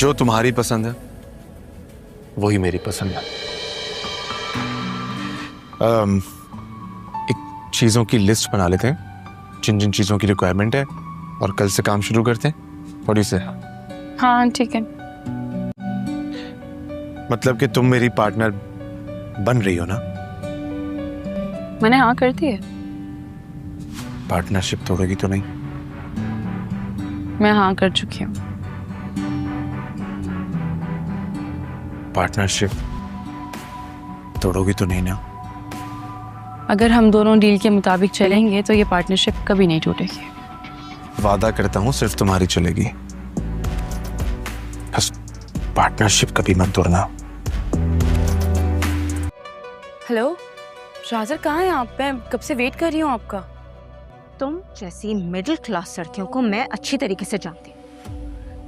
जो तुम्हारी पसंद है वही मेरी पसंद है। एक चीजों की लिस्ट बना लेते हैं, जिन जिन चीजों की रिक्वायरमेंट है, और कल से काम शुरू करते हैं। व्हाट डू यू से? हाँ ठीक है। मतलब कि तुम मेरी पार्टनर बन रही हो ना? मैंने हाँ कर दी है। पार्टनरशिप तोड़ेगी तो नहीं? मैं हाँ कर चुकी हूँ। पार्टनरशिप तोड़ोगी तो नहीं ना? अगर हम दोनों डील के मुताबिक चलेंगे तो ये पार्टनरशिप कभी नहीं टूटेगी। वादा करता हूँ सिर्फ तुम्हारी चलेगी, बस पार्टनरशिप कभी मत तोड़ना। हेलो राजर, कहाँ हैं आप? मैं कब से वेट कर रही हूँ आपका। तुम जैसी मिडिल क्लास लड़कियों को मैं अच्छी तरीके से जानती हूँ।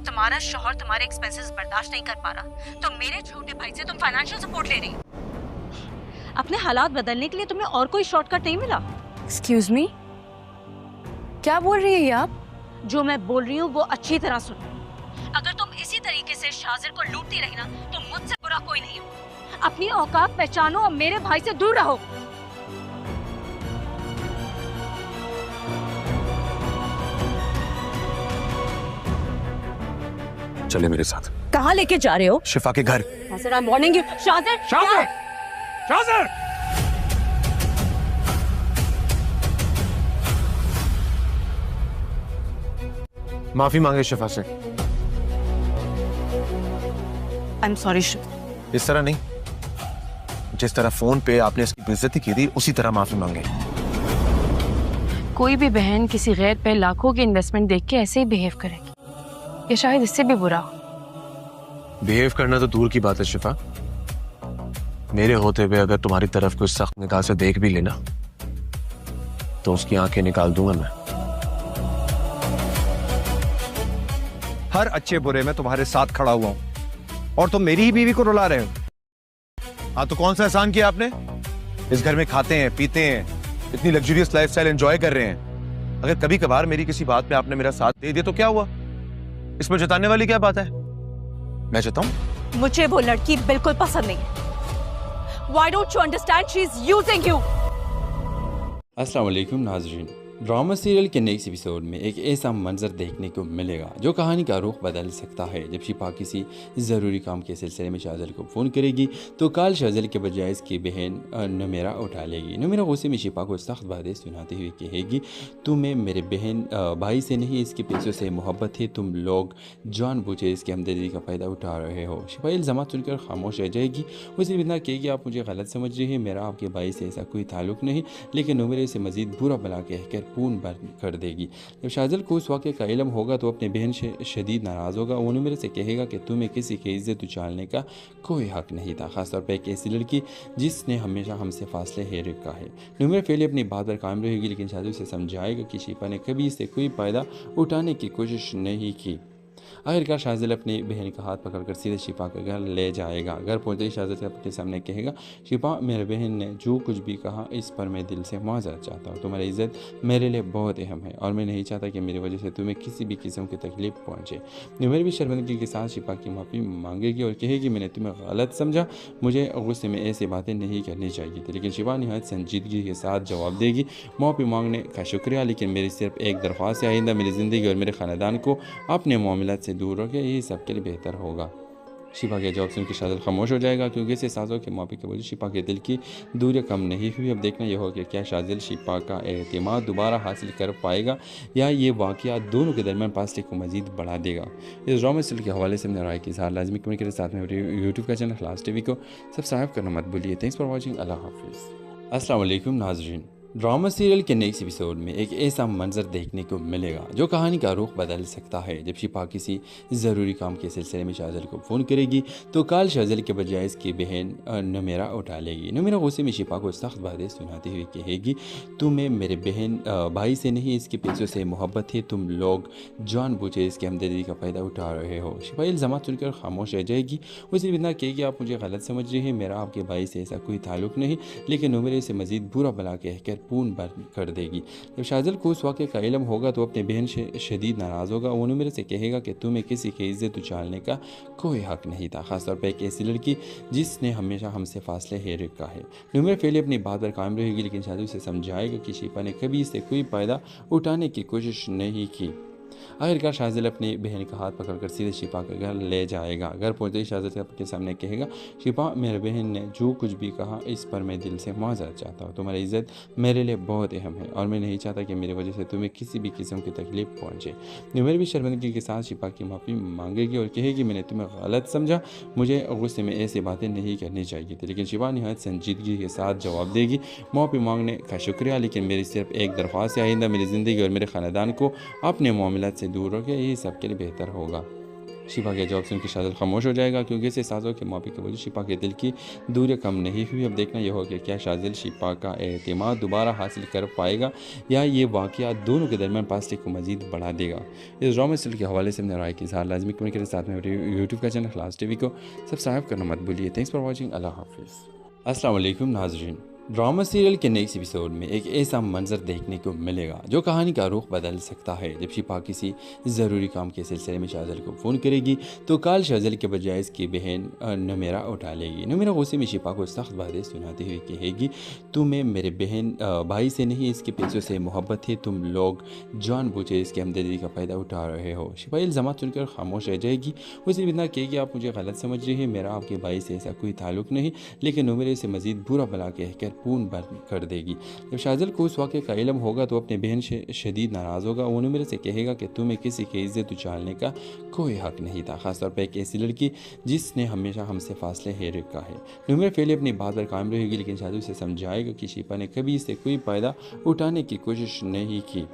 तुम्हारा शौहर तुम्हारे एक्सपेंसेस बर्दाश्त नहीं कर पा रहा तो मेरे छोटे भाई से तुम फाइनेंशियल सपोर्ट ले रही हो। अपने हालात बदलने के लिए तुम्हें और कोई शॉर्टकट नहीं मिला? एक्सक्यूज मी, क्या बोल रही है ये आप? जो मैं बोल रही हूँ वो अच्छी तरह सुनो। अगर तुम इसी तरीके से शाजिर को लूटती रही ना तो मुझसे बुरा कोई नहीं हो। अपनी औकात पहचानो और मेरे भाई से दूर रहो। चले मेरे साथ। कहाँ लेके जा रहे हो? शिफा के घर। Warning you Shazir. शाजिर! शाजिर! माफी मांगे शिफा से। I am sorry. इस तरह नहीं, जिस तरह फोन पे आपने इसकी बेइज्जती की थी उसी तरह माफी मांगे। कोई भी बहन किसी गैर पे लाखों की इन्वेस्टमेंट देख के ऐसे ही बिहेव करेगी, या शायद इससे भी बुरा हो। बिहेव करना तो दूर की बात है शिफा, मेरे होते हुए अगर तुम्हारी तरफ कोई सख्त निगाह से देख भी लेना तो उसकी आंखें निकाल दूंगा मैं। हर अच्छे बुरे में तुम्हारे साथ खड़ा हुआ हूं और तुम मेरी ही बीवी को रुला रहे हो। हाँ तो कौन सा एहसान किया आपने? इस घर में खाते हैं, पीते हैं, इतनी लग्जरियस लाइफस्टाइल एंजॉय कर रहे हैं। अगर कभी कभार मेरी किसी बात में आपने मेरा साथ दे दिया तो क्या हुआ? इसमें जताने वाली क्या बात है? मैं जताऊं? मुझे वो लड़की बिल्कुल पसंद नहीं है। Why don't you understand? She's using you. अस्सलाम वालेकुम नाज़रीन। ड्रामा सीरियल के नेक्स्ट एपिसोड में एक ऐसा मंजर देखने को मिलेगा जो कहानी का रुख बदल सकता है। जब शिफा किसी ज़रूरी काम के सिलसिले में शाज़ल को फ़ोन करेगी तो कल शाज़ल के बजाय इसकी बहन नुमेरा उठा लेगी। नुमेरा गुस्से में शिफा को सख्त बातें सुनाते हुए कहेगी, तुम्हें मेरे बहन भाई से नहीं इसके पैसों से मोहब्बत है, तुम लोग जानबूझे इसके हमदर्दी का फ़ायदा उठा रहे हो। शिफा इल्ज़ाम सुनकर खामोश रह जाएगी। वो सिर्फ इतना कहेगी, आप मुझे गलत समझ रही हैं, मेरा आपके भाई से ऐसा कोई ताल्लुक़ नहीं। लेकिन नुमेरा से मज़ीद बुरा भला कहकर पूर्ण बंद कर देगी। जब शाज़ल को उस वाक़े का इल्म होगा तो अपने बहन से शदीद नाराज़ होगा। वो नुमेरा से कहेगा कि तुम्हें किसी की इज्जत उछालने का कोई हक़ नहीं था, ख़ासतौर पर एक ऐसी लड़की जिसने हमेशा हमसे फासले है रखा है। नुमेरा पहले अपनी बात पर कायम रहेगी लेकिन शाज़ल उसे समझाएगा कि शिफा ने कभी इससे कोई फ़ायदा उठाने की कोशिश नहीं की। आखिरकार शाज़ल अपनी बहन का हाथ पकड़कर सीधे शिफा के घर ले जाएगा। घर पहुंचते ही शाज़ल अपने सामने कहेगा, शिफा मेरे बहन ने जो कुछ भी कहा इस पर मैं दिल से माज़रत चाहता हूँ। तुम्हारी इज़्ज़त मेरे लिए बहुत अहम है और मैं नहीं चाहता कि मेरी वजह से तुम्हें किसी भी किस्म की तकलीफ पहुँचे। नुमेरा भी शर्मिंदगी के साथ शिफा की माफ़ी मांगेगी और कहेगी, मैंने तुम्हें गलत समझा, मुझे गुस्से में ऐसी बातें नहीं करनी चाहिए थी। लेकिन शिफा नहायत संजीदगी के साथ जवाब देगी, माफ़ी मांगने का शुक्रिया, लेकिन मेरी सिर्फ एक दरख्वास्त है, आइंदा मेरी ज़िंदगी और मेरे ख़ानदान को अपने मामलात से दूर रखें, यही सबके लिए बेहतर होगा। शिफा के जवाब सुनकर शाज़ल खामोश हो जाएगा क्योंकि इसे सासों के माफ़ी के वजह शिफा के दिल की दूरियां कम नहीं हुई। अब देखना यह होगा कि क्या शाज़ल शिफा का एतमाद दोबारा हासिल कर पाएगा या ये वाक़या दोनों के दरमियान फासले को मज़ीद बढ़ा देगा। इस ड्रामा सीरियल के हवाले से अपने राय के इज़हार लाजमी कमेंट करें। साथ में यूट्यूब का चैनल खलास टीवी को सब्सक्राइब करना मत भूलिए। Thanks for watching. अल्लाह हाफिज़। अस्सलाम वालेकुम नाज़रीन। ड्रामा सीरियल के नेक्स्ट एपिसोड में एक ऐसा मंजर देखने को मिलेगा जो कहानी का रुख बदल सकता है। जब शिफा किसी ज़रूरी काम के सिलसिले में शाज़ल को फ़ोन करेगी तो कल शाज़ल के बजाय इसकी बहन नुमेरा उठा लेगी। नुमेरा गुस्से में शिफा को सख्त बातें सुनाते हुए कहेगी, तुम्हें मेरे बहन भाई से नहीं इसके पैसों से मोहब्बत है, तुम लोग जानबूझे इसके हमदर्दी का फ़ायदा उठा रहे हो। शिफा इल्ज़ाम सुनकर खामोश रह जाएगी। वो सिर्फ इतना कहेगी, आप मुझे गलत समझ रही हैं, मेरा आपके भाई से ऐसा कोई ताल्लुक़ नहीं। लेकिन नुमेरा से मज़ीद बुरा भला कहकर पूर्ण बंद कर देगी। जब शाहजल को उस वाक़े का इल्म होगा तो अपनी बहन से शदीद नाराज़ होगा। वो नुमेर से कहेगा कि तुम्हें किसी की इज्जत उछालने का कोई हक़ नहीं था, ख़ासतौर पर एक ऐसी लड़की जिसने हमेशा हमसे फासले है रखा है। नुमेर पहले अपनी बात पर कायम रहेगी, लेकिन शाहजल उसे समझाएगा कि शिफा ने कभी इससे कोई फ़ायदा उठाने की कोशिश नहीं की। आखिरकार शाहजल अपनी बहन का हाथ पकड़कर सीधे शिफा के घर ले जाएगा। घर पहुंचते ही शाहजल के सामने कहेगा, शिफा, मेरी बहन ने जो कुछ भी कहा इस पर मैं दिल से माज़रत चाहता हूँ। तुम्हारी इज़्ज़त मेरे लिए बहुत अहम है और मैं नहीं चाहता कि मेरी वजह से तुम्हें किसी भी किस्म की तकलीफ पहुँचे। नुमेर भी शर्मिंदगी के साथ शिफा की माफ़ी मांगेगी और कहेगी, मैंने तुम्हें गलत समझा, मुझे गुस्से में ऐसी बातें नहीं करनी चाहिए थी। लेकिन शिफा नहायत संजीदगी के साथ जवाब देगी, माफ़ी मांगने का शुक्रिया, लेकिन मेरी सिर्फ एक दरख्वास्त है, आइंदा मेरी ज़िंदगी और मेरे ख़ानदान को अपने मामलात से दूर रखें, यही सबके लिए बेहतर होगा। शिफा के जवाब सुन के शाहजल खामोश हो जाएगा, क्योंकि इसे साजों के माफ़ी के वजह शिफा के दिल की दूरी कम नहीं हुई। अब देखना यह होगा कि क्या शाहजल शिफा का एतमाद दोबारा हासिल कर पाएगा या ये वाक़या दोनों के दरमियान फासले को मज़ीद बढ़ा देगा। इस ड्रामा सीरियल के हवाले से अपने राय की इज़हार लाजमी कमेंट के साथ में यूट्यूब का चैनल इखलास टीवी को सब्सक्राइब करना मत भूलिए। Thanks for watching. अल्लाह हाफिज़। अस्सलाम वालेकुम नाज़रीन, ड्रामा सीरियल के नेक्स्ट एपिसोड में एक ऐसा मंजर देखने को मिलेगा जो कहानी का रुख बदल सकता है। जब शिफा किसी ज़रूरी काम के सिलसिले में शाहजल को फ़ोन करेगी तो कॉल शाहजल के बजाय इसकी बहन नुमेरा उठा लेगी। नुमेरा गुस्से में शिफा को सख्त बातें सुनाते हुए कहेगी, तुम्हें मेरे बहन भाई से नहीं इसके पैसों से मोहब्बत है, तुम लोग जानबूझे इसके हमदर्दी का फ़ायदा उठा रहे हो। शिफा इल्ज़ामात सुनकर खामोश रह जाएगी। उसे इतना कहेगी, आप मुझे गलत समझ रही है, मेरा आपके भाई से ऐसा कोई ताल्लुक़ नहीं। लेकिन नुमेरा से मज़ीद बुरा भला कहकर पूर्ण बंद कर देगी। जब शाहजल को उस वाक़े का इल्म होगा तो अपनी बहन से शदीद नाराज़ होगा। वो नुमेर से कहेगा कि तुम्हें किसी की इज्जत उछालने का कोई हक़ नहीं था, ख़ासतौर पर एक ऐसी लड़की जिसने हमेशा हमसे फासले है रखा है। नुमेर पहले अपनी बात पर कायम रहेगी, लेकिन शाहजल उसे समझाएगा कि शिफा ने कभी इससे कोई फ़ायदा उठाने की कोशिश नहीं की।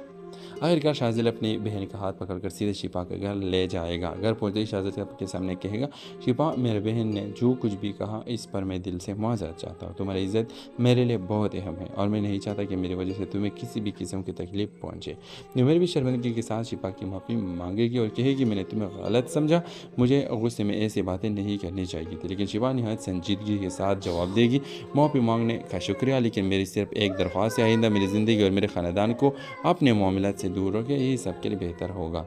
आखिरकार शाहजल अपनी बहन का हाथ पकड़कर सीधे शिफा के घर ले जाएगा। घर पहुंचते ही शाहजल के सामने कहेगा, शिफा, मेरी बहन ने जो कुछ भी कहा इस पर मैं दिल से माज़रत चाहता हूँ। तुम्हारी इज़्ज़त मेरे लिए बहुत अहम है और मैं नहीं चाहता कि मेरी वजह से तुम्हें किसी भी किस्म की तकलीफ पहुँचे। नुमेर भी शर्मिंदगी के साथ शिफा की माफ़ी मांगेगी और कहेगी, मैंने तुम्हें गलत समझा, मुझे गुस्से में ऐसी बातें नहीं करनी चाहिए थी। लेकिन शिफा नहायत संजीदगी के साथ जवाब देगी, माफ़ी मांगने का शुक्रिया, लेकिन मेरी सिर्फ एक दरख्वास्त है, आइंदा मेरी ज़िंदगी और मेरे ख़ानदान को अपने मामलात से दूर रखें, यही सबके लिए बेहतर होगा।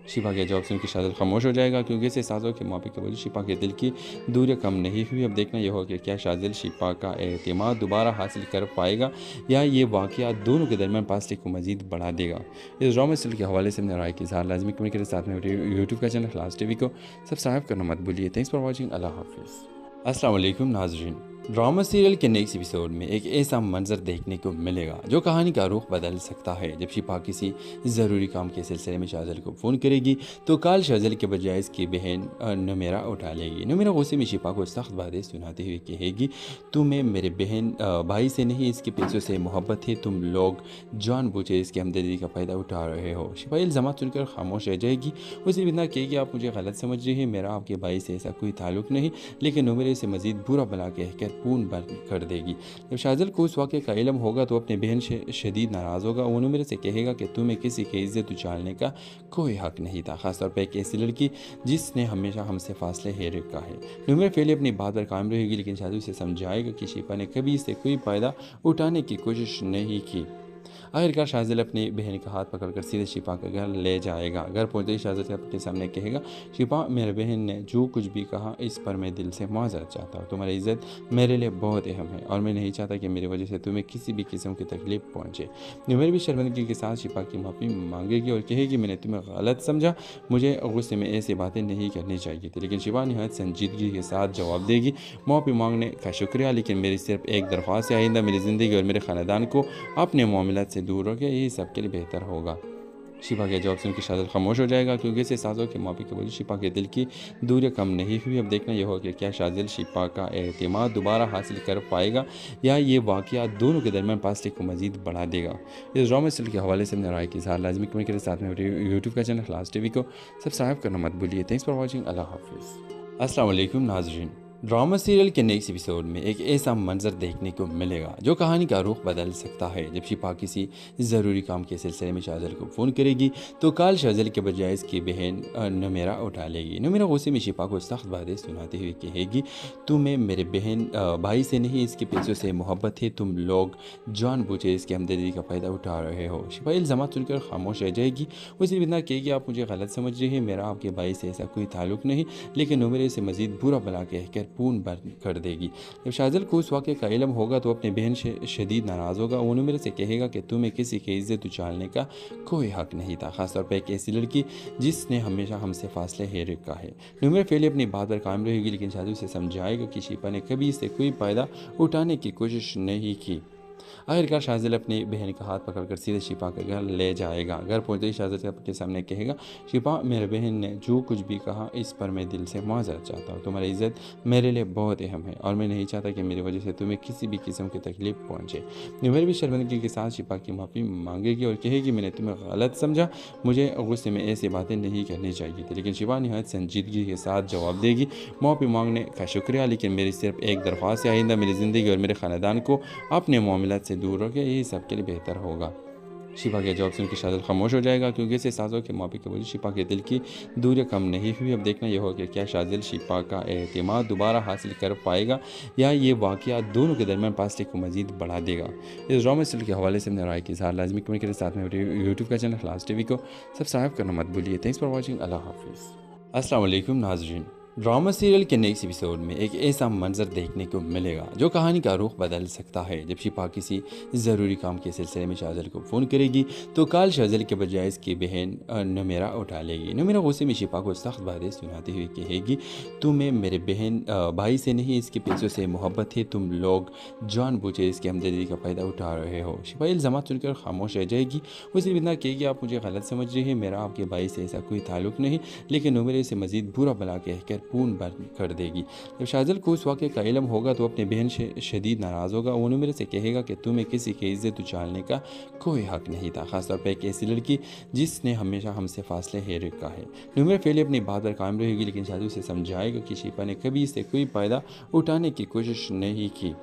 शिफा के जवाब सुनकर शाहजल खामोश हो जाएगा, क्योंकि इसे साजों के माफ़ी के वजह शिफा के दिल की दूरी कम नहीं हुई। अब देखना यह होगा कि क्या शाहजल शिफा का एतमाद दोबारा हासिल कर पाएगा या ये वाक़या दोनों के दरमियान फासले को मज़ीद बढ़ा देगा। इस ड्रामा सीरियल के हवाले से अपने राय की इज़हार लाजमी कमेंट के साथ में यूट्यूब का चैनल इखलास टीवी को सब्सक्राइब करना मत भूलिए। Thanks for watching. अल्लाह हाफिज़। अस्सलाम वालेकुम नाज़रीन, ड्रामा सीरियल के नेक्स्ट एपिसोड में एक ऐसा मंजर देखने को मिलेगा जो कहानी का रुख बदल सकता है। जब शिफा किसी ज़रूरी काम के सिलसिले में शाहजल को फ़ोन करेगी तो कॉल शाहजल के बजाय इसकी बहन नुमेरा उठा लेगी। नुमेरा गुस्से में शिफा को सख्त बातें सुनाते हुए कहेगी, तुम्हें मेरे बहन भाई से नहीं इसके पैसों से मोहब्बत है, तुम लोग जानबूझे इसके हमदर्दी का फ़ायदा उठा रहे हो। शिफा इल्ज़ामात सुनकर खामोश रह जाएगी। उसे इतना कहेगी, आप मुझे गलत समझ रही है, मेरा आपके भाई से ऐसा कोई ताल्लुक़ नहीं। लेकिन नुमेरा से मज़ीद बुरा भला कहकर पूर्ण बंद कर देगी। जब शाहजल को उस वाक़े का इल्म होगा तो अपनी बहन से शदीद नाराज़ होगा। वो नुमेर से कहेगा कि तुम्हें किसी की इज्जत उछालने का कोई हक़ नहीं था, ख़ासतौर पर एक ऐसी लड़की जिसने हमेशा हमसे फासले है रखा है। नुमेर पहले अपनी बात पर कायम रहेगी, लेकिन शाहजल उसे समझाएगा कि शिफा ने कभी इससे कोई फ़ायदा उठाने की कोशिश नहीं की। आखिरकार शाहजल अपनी बहन का हाथ पकड़कर सीधे शिफा के घर ले जाएगा। घर पहुंचते ही शाहजल के सामने कहेगा, शिफा, मेरी बहन ने जो कुछ भी कहा इस पर मैं दिल से माज़रत चाहता हूँ। तुम्हारी इज़्ज़त मेरे लिए बहुत अहम है और मैं नहीं चाहता कि मेरी वजह से तुम्हें किसी भी किस्म की तकलीफ पहुँचे। नुमेर भी शर्मिंदगी के साथ शिफा की माफ़ी मांगेगी और कहेगी, मैंने तुम्हें गलत समझा, मुझे गुस्से में ऐसी बातें नहीं करनी चाहिए थी। लेकिन शिफा नहायत संजीदगी के साथ जवाब देगी, माफ़ी मांगने का शुक्रिया, लेकिन मेरी सिर्फ एक दरख्वास्त है, आइंदा मेरी ज़िंदगी और मेरे ख़ानदान को अपने मामलात से दूर रखें, यही सबके लिए बेहतर होगा। शिफा के जवाब सुनकर शाहजल खामोश हो जाएगा, क्योंकि इसे साजों के माफ़ी के वजह शिफा के दिल की दूरी कम नहीं हुई। अब देखना यह होगा कि क्या शाहजल शिफा का एतमाद दोबारा हासिल कर पाएगा या ये वाक़या दोनों के दरमियान फासले को मज़ीद बढ़ा देगा। इस ड्रामा सीरियल के हवाले से अपने राय की इज़हार लाजमी कमेंट के साथ में यूट्यूब का चैनल इखलास टीवी को सब्सक्राइब करना मत भूलिए। Thanks for watching. अल्लाह हाफिज़। अस्सलाम वालेकुम नाज़रीन, ड्रामा सीरियल के नेक्स्ट एपिसोड में एक ऐसा मंजर देखने को मिलेगा जो कहानी का रुख बदल सकता है। जब शिपा किसी ज़रूरी काम के सिलसिले में शाहजल को फ़ोन करेगी तो कॉल शाहजल के बजाय इसकी बहन नमेरा उठा लेगी। नमेरा गुस्से में शिपा को सख्त बातें सुनाते हुए कहेगी, तुम्हें मेरे बहन भाई से नहीं इसके पैसों से मोहब्बत है, तुम लोग जानबूझे इसकी हमदर्दी का फ़ायदा उठा रहे हो। शिपा इल्ज़ाम सुनकर खामोश रह जाएगी। वो सिर्फ इतना कहेगी, आप मुझे गलत समझ रहे हैं, मेरा आपके भाई से ऐसा कोई ताल्लुक़ नहीं। लेकिन नमेरे से मज़ीद बुरा भला कहकर पूर्ण बंद कर देगी। जब शाहजल को उस वाक़े का इल्म होगा तो अपनी बहन से शदीद नाराज़ होगा। वो नमेरे से कहेगा कि तुम्हें किसी की इज्जत उछालने का कोई हक़ नहीं था, ख़ासतौर पर एक ऐसी लड़की जिसने हमेशा हमसे फासले है रखा है। नमेरा पहले अपनी बात पर कायम रहेगी, लेकिन शाहजल उसे समझाएगा कि शिपा ने कभी इससे कोई फ़ायदा उठाने की कोशिश नहीं की। आखिरकार शाहजल अपनी बहन का हाथ पकड़कर सीधे शिपा के घर ले जाएगा। घर पहुंचते ही शाहजल के सामने कहेगा, शिपा मेरे बहन ने जो कुछ भी कहा इस पर मैं दिल से माज़रत चाहता हूँ। तुम्हारी इज़्ज़त मेरे लिए बहुत अहम है और मैं नहीं चाहता कि मेरी वजह से तुम्हें किसी भी किस्म की तकलीफ पहुँचे। नमेरा भी शर्मिंदगी के साथ शिपा की माफ़ी मांगेगी और कहेगी, मैंने तुम्हें गलत समझा, मुझे गुस्से में ऐसी बातें नहीं करनी चाहिए थी। लेकिन शिपा नहायत संजीदगी के साथ जवाब देगी, माफ़ी मांगने का शुक्रिया, लेकिन मेरी सिर्फ एक दरख्वास्त है, आइंदा मेरी ज़िंदगी और मेरे ख़ानदान को अपने मामलात से दूर रखें, यही सबके लिए बेहतर होगा। शिपा के जवाब सुनकर शाहजल खामोश हो जाएगा, क्योंकि इसे साजों के माफ़ी के वजह शिपा के दिल की दूरियां कम नहीं हुई। अब देखना यह होगा कि क्या शाहजल शिपा का एतमाद दोबारा हासिल कर पाएगा या ये वाक़या दोनों के दरमियान फासले को मज़ीद बढ़ा देगा। इस ड्रामा सीरियल के हवाले से अपने राय की इज़हार लाजमी कमेंट करें। साथ में यूट्यूब का चैनल खलास टीवी को सब्सक्राइब करना मत भूलिए। Thanks for watching. अल्लाह हाफिज़। अस्सलाम वालेकुम नाज़रीन। ड्रामा सीरियल के नेक्स्ट एपिसोड में एक ऐसा मंजर देखने को मिलेगा जो कहानी का रुख बदल सकता है। जब शिपा किसी ज़रूरी काम के सिलसिले में शाहजल को फ़ोन करेगी तो कॉल शाहजल के बजाय इसकी बहन नमेरा उठा लेगी। नमेरा गुस्से में शिपा को सख्त बातें सुनाते हुए कहेगी, तुम्हें मेरे बहन भाई से नहीं इसके पैसों से मोहब्बत है, तुम लोग जानबूझे इसकी हमदर्दी का फ़ायदा उठा रहे हो। शिपा इल्ज़ाम सुनकर खामोश रह जाएगी। वो सिर्फ इतना कहेगी, आप मुझे गलत समझ रहे हैं, मेरा आपके भाई से ऐसा कोई ताल्लुक़ नहीं। लेकिन नमेरे से मज़ीद बुरा भला कहकर पूर्ण बंद कर देगी। जब शाहजल को उस वाक़े का इल्म होगा तो अपनी बहन से शदीद नाराज़ होगा। वो नमेरे से कहेगा कि तुम्हें किसी की इज्जत उछालने का कोई हक़ नहीं था, ख़ासतौर पर एक ऐसी लड़की जिसने हमेशा हमसे फासले है रखा है। नमेरा पहले अपनी बात पर कायम रहेगी, लेकिन शाहजल उसे समझाएगा कि शिपा ने कभी इससे कोई फ़ायदा उठाने की कोशिश नहीं की।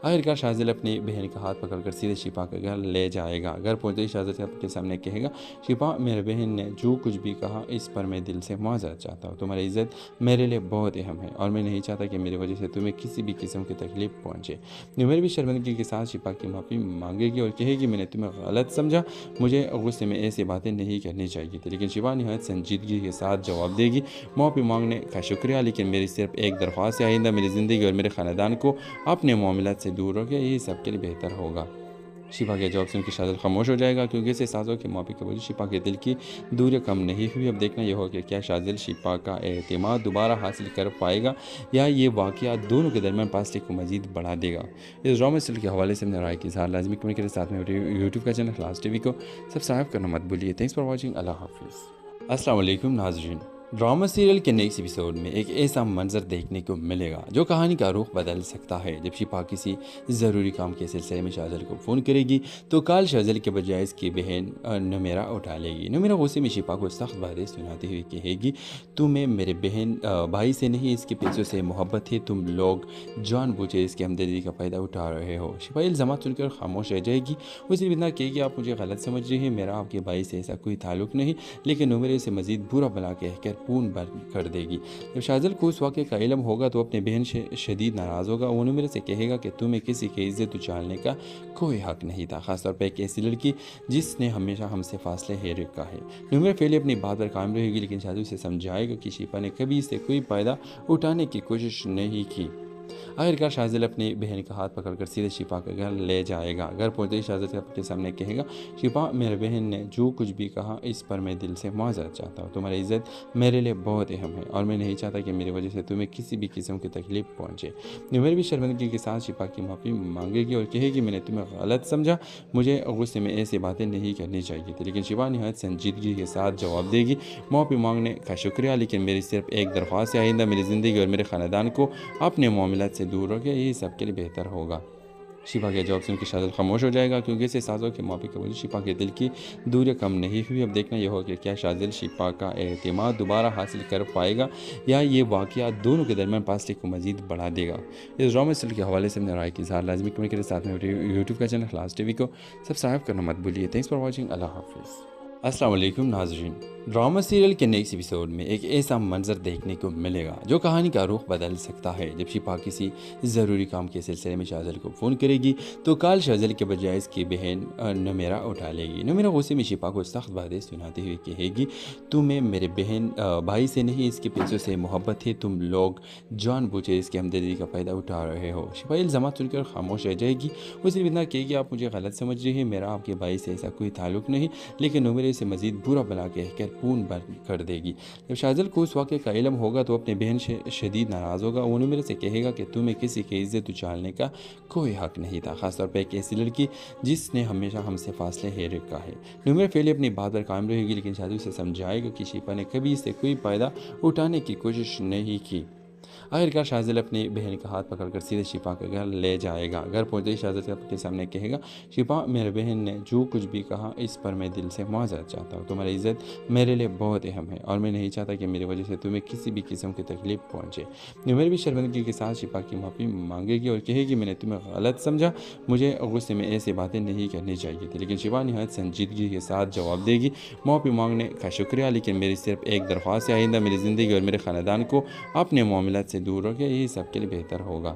आखिरकार शाहजल अपनी बहन का हाथ पकड़कर सीधे शिपा के घर ले जाएगा। घर पहुंचते ही शाहजल के सामने कहेगा, शिपा मेरे बहन ने जो कुछ भी कहा इस पर मैं दिल से माज़रत चाहता हूँ। तुम्हारी इज़्ज़त मेरे लिए बहुत अहम है और मैं नहीं चाहता कि मेरी वजह से तुम्हें किसी भी किस्म की तकलीफ पहुँचे। नमेरा भी शर्मिंदगी के साथ शिपा की माफ़ी मांगेगी और कहेगी, मैंने तुम्हें गलत समझा, मुझे गुस्से में ऐसी बातें नहीं करनी चाहिए थी। लेकिन शिपा नहायत संजीदगी के साथ जवाब देगी, माफ़ी मांगने का शुक्रिया, लेकिन मेरी सिर्फ एक दरख्वास्त है, आइंदा मेरी ज़िंदगी और मेरे ख़ानदान को अपने मामलात से दूर रखें, यही सबके लिए बेहतर होगा। शिपा के जवाब सुनकर शाहजल खामोश हो जाएगा, क्योंकि इसे साजों की माफ़ी के वजह शिपा के दिल की दूरियां कम नहीं हुई। अब देखना यह होगा कि क्या शाहजल शिपा का एतमाद दोबारा हासिल कर पाएगा या ये वाक़या दोनों के दरमियान फासले को मज़ीद बढ़ा देगा। इस ड्रामा सीरियल के हवाले से अपने राय की इज़हार लाजमी कमेंट करें। साथ में यूट्यूब का चैनल खलास टीवी को सब्सक्राइब करना मत भूलिए। Thanks for watching. अल्लाह हाफिज़। अस्सलाम वालेकुम नाज़रीन। ड्रामा सीरियल के नेक्स्ट एपिसोड में एक ऐसा मंजर देखने को मिलेगा जो कहानी का रुख बदल सकता है। जब शिपा किसी ज़रूरी काम के सिलसिले में शाहजल को फ़ोन करेगी तो कॉल शाहजल के बजाय इसकी बहन नमेरा उठा लेगी। नमेरा गुस्से में शिपा को सख्त बातें सुनाते हुए कहेगी, तुम्हें मेरे बहन भाई से नहीं इसके पैसों से मोहब्बत है, तुम लोग जानबूझे इसकी हमदर्दी का फ़ायदा उठा रहे हो। शिपा इल्ज़ाम सुनकर खामोश रह जाएगी। वो सिर्फ इतना कहेगी, आप मुझे गलत समझ रहे हैं, मेरा आपके भाई से ऐसा कोई ताल्लुक़ नहीं। लेकिन नमेरे से मज़ीद बुरा भला कहकर पूर्ण बंद कर देगी। जब शाहजल को उस वाक़े का इल्म होगा तो अपनी बहन से शदीद नाराज़ होगा। वो नमेरे से कहेगा कि तुम्हें किसी की इज्जत उछालने का कोई हक़ नहीं था, ख़ासतौर पर एक ऐसी लड़की जिसने हमेशा हमसे फासले है रखा है। नमेरा पहले अपनी बात पर कायम रहेगी, लेकिन शाहजल उसे समझाएगा कि शिपा ने कभी इससे कोई फ़ायदा उठाने की कोशिश नहीं की। आखिरकार शाहजल अपनी बहन का हाथ पकड़कर सीधे शिपा के घर ले जाएगा। घर पहुंचते ही शाहजल के सामने कहेगा, शिपा मेरे बहन ने जो कुछ भी कहा इस पर मैं दिल से माज़रत चाहता हूँ। तुम्हारी इज़्ज़त मेरे लिए बहुत अहम है और मैं नहीं चाहता कि मेरी वजह से तुम्हें किसी भी किस्म की तकलीफ पहुँचे। नमेरा भी शर्मिंदगी के साथ शिपा की माफ़ी मांगेगी और कहेगी, मैंने तुम्हें गलत समझा, मुझे गुस्से में ऐसी बातें नहीं करनी चाहिए थी। लेकिन शिपा नहायत संजीदगी के साथ जवाब देगी, माफ़ी मांगने का शुक्रिया, लेकिन मेरी सिर्फ एक दरख्वास्त है, आइंदा मेरी ज़िंदगी और मेरे ख़ानदान को अपने मामलात से दूर रखें, यही सबके लिए बेहतर होगा। शिफा के जवाब सुनकर शाजिल खामोश हो जाएगा क्योंकि इसे साजों के माफी कबूल शिफा के दिल की दूरियां कम नहीं हुई। अब देखना यह होगा कि क्या शाजिल शिफा का एतमाद दोबारा हासिल कर पाएगा या ये वाक़या दोनों के दरमियान फासले को मज़ीद बढ़ा देगा। इस ड्रामा सीरियल के हवाले से अपने राय की इज़हार लाजमी कमेंट करें। साथ में यूट्यूब का चैनल इखलास टीवी को सब्सक्राइब करना मत भूलिए। Thanks for watching. अल्लाह हाफिज़। अस्सलाम वालेकुम नाज़रीन, ड्रामा सीरियल के नेक्स्ट एपिसोड में एक ऐसा मंजर देखने को मिलेगा जो कहानी का रुख बदल सकता है। जब शिफा किसी ज़रूरी काम के सिलसिले में शाजिल को फ़ोन करेगी तो कॉल शाजिल के बजाय इसकी बहन नमेरा उठा लेगी। नमेरा गुस्से में शिफा को सख्त बातें सुनाते हुए कहेगी, तुम्हें मेरे बहन भाई से नहीं इसके पैसों से मोहब्बत है, तुम लोग जानबूझे इसके हमदर्दी का फ़ायदा उठा रहे हो। शिफा इल्ज़ाम सुनकर खामोश रह जाएगी। वो सिर्फ इतना कहेगी, आप मुझे गलत समझ रही हैं, मेरा आपके भाई से ऐसा कोई ताल्लुक़ नहीं। लेकिन नमेरा से मज़ीद बुरा भला कहकर पून बंद कर देगी। जब शाजिल को उस वाक़े का इल्म होगा तो अपने बहन से शदीद नाराज़ होगा। वो नमेरा से कहेगा कि तुम्हें किसी की इज्जत उछालने का कोई हक़ नहीं था, ख़ासतौर पर एक ऐसी लड़की जिसने हमेशा हमसे फासले है रखा है। नमेरा पहले अपनी बात पर कायम रहेगी लेकिन शाजिल उसे समझाएगा कि शिफा ने कभी इससे कोई फ़ायदा उठाने की कोशिश नहीं की। आखिरकार शाजिल अपनी बहन का हाथ पकड़कर सीधे शिफा के घर ले जाएगा। घर पहुंचते ही शाजिल के सामने कहेगा, शिफा मेरे बहन ने जो कुछ भी कहा इस पर मैं दिल से माज़रत चाहता हूँ। तुम्हारी इज़्ज़त मेरे लिए बहुत अहम है और मैं नहीं चाहता कि मेरी वजह से तुम्हें किसी भी किस्म की तकलीफ पहुँचे। नमेरा भी शर्मिंदगी के साथ शिफा की माफ़ी मांगेगी और कहेगी, मैंने तुम्हें गलत समझा, मुझे गुस्से में ऐसी बातें नहीं करनी चाहिए थी। लेकिन शिफा निहायत संजीदगी के साथ जवाब देगी, माफ़ी मांगने का शुक्रिया, लेकिन मेरी सिर्फ एक दरख्वास्त है, आइंदा मेरी ज़िंदगी और मेरे ख़ानदान को अपने मामलात से दूर रखें, यही सबके लिए बेहतर होगा।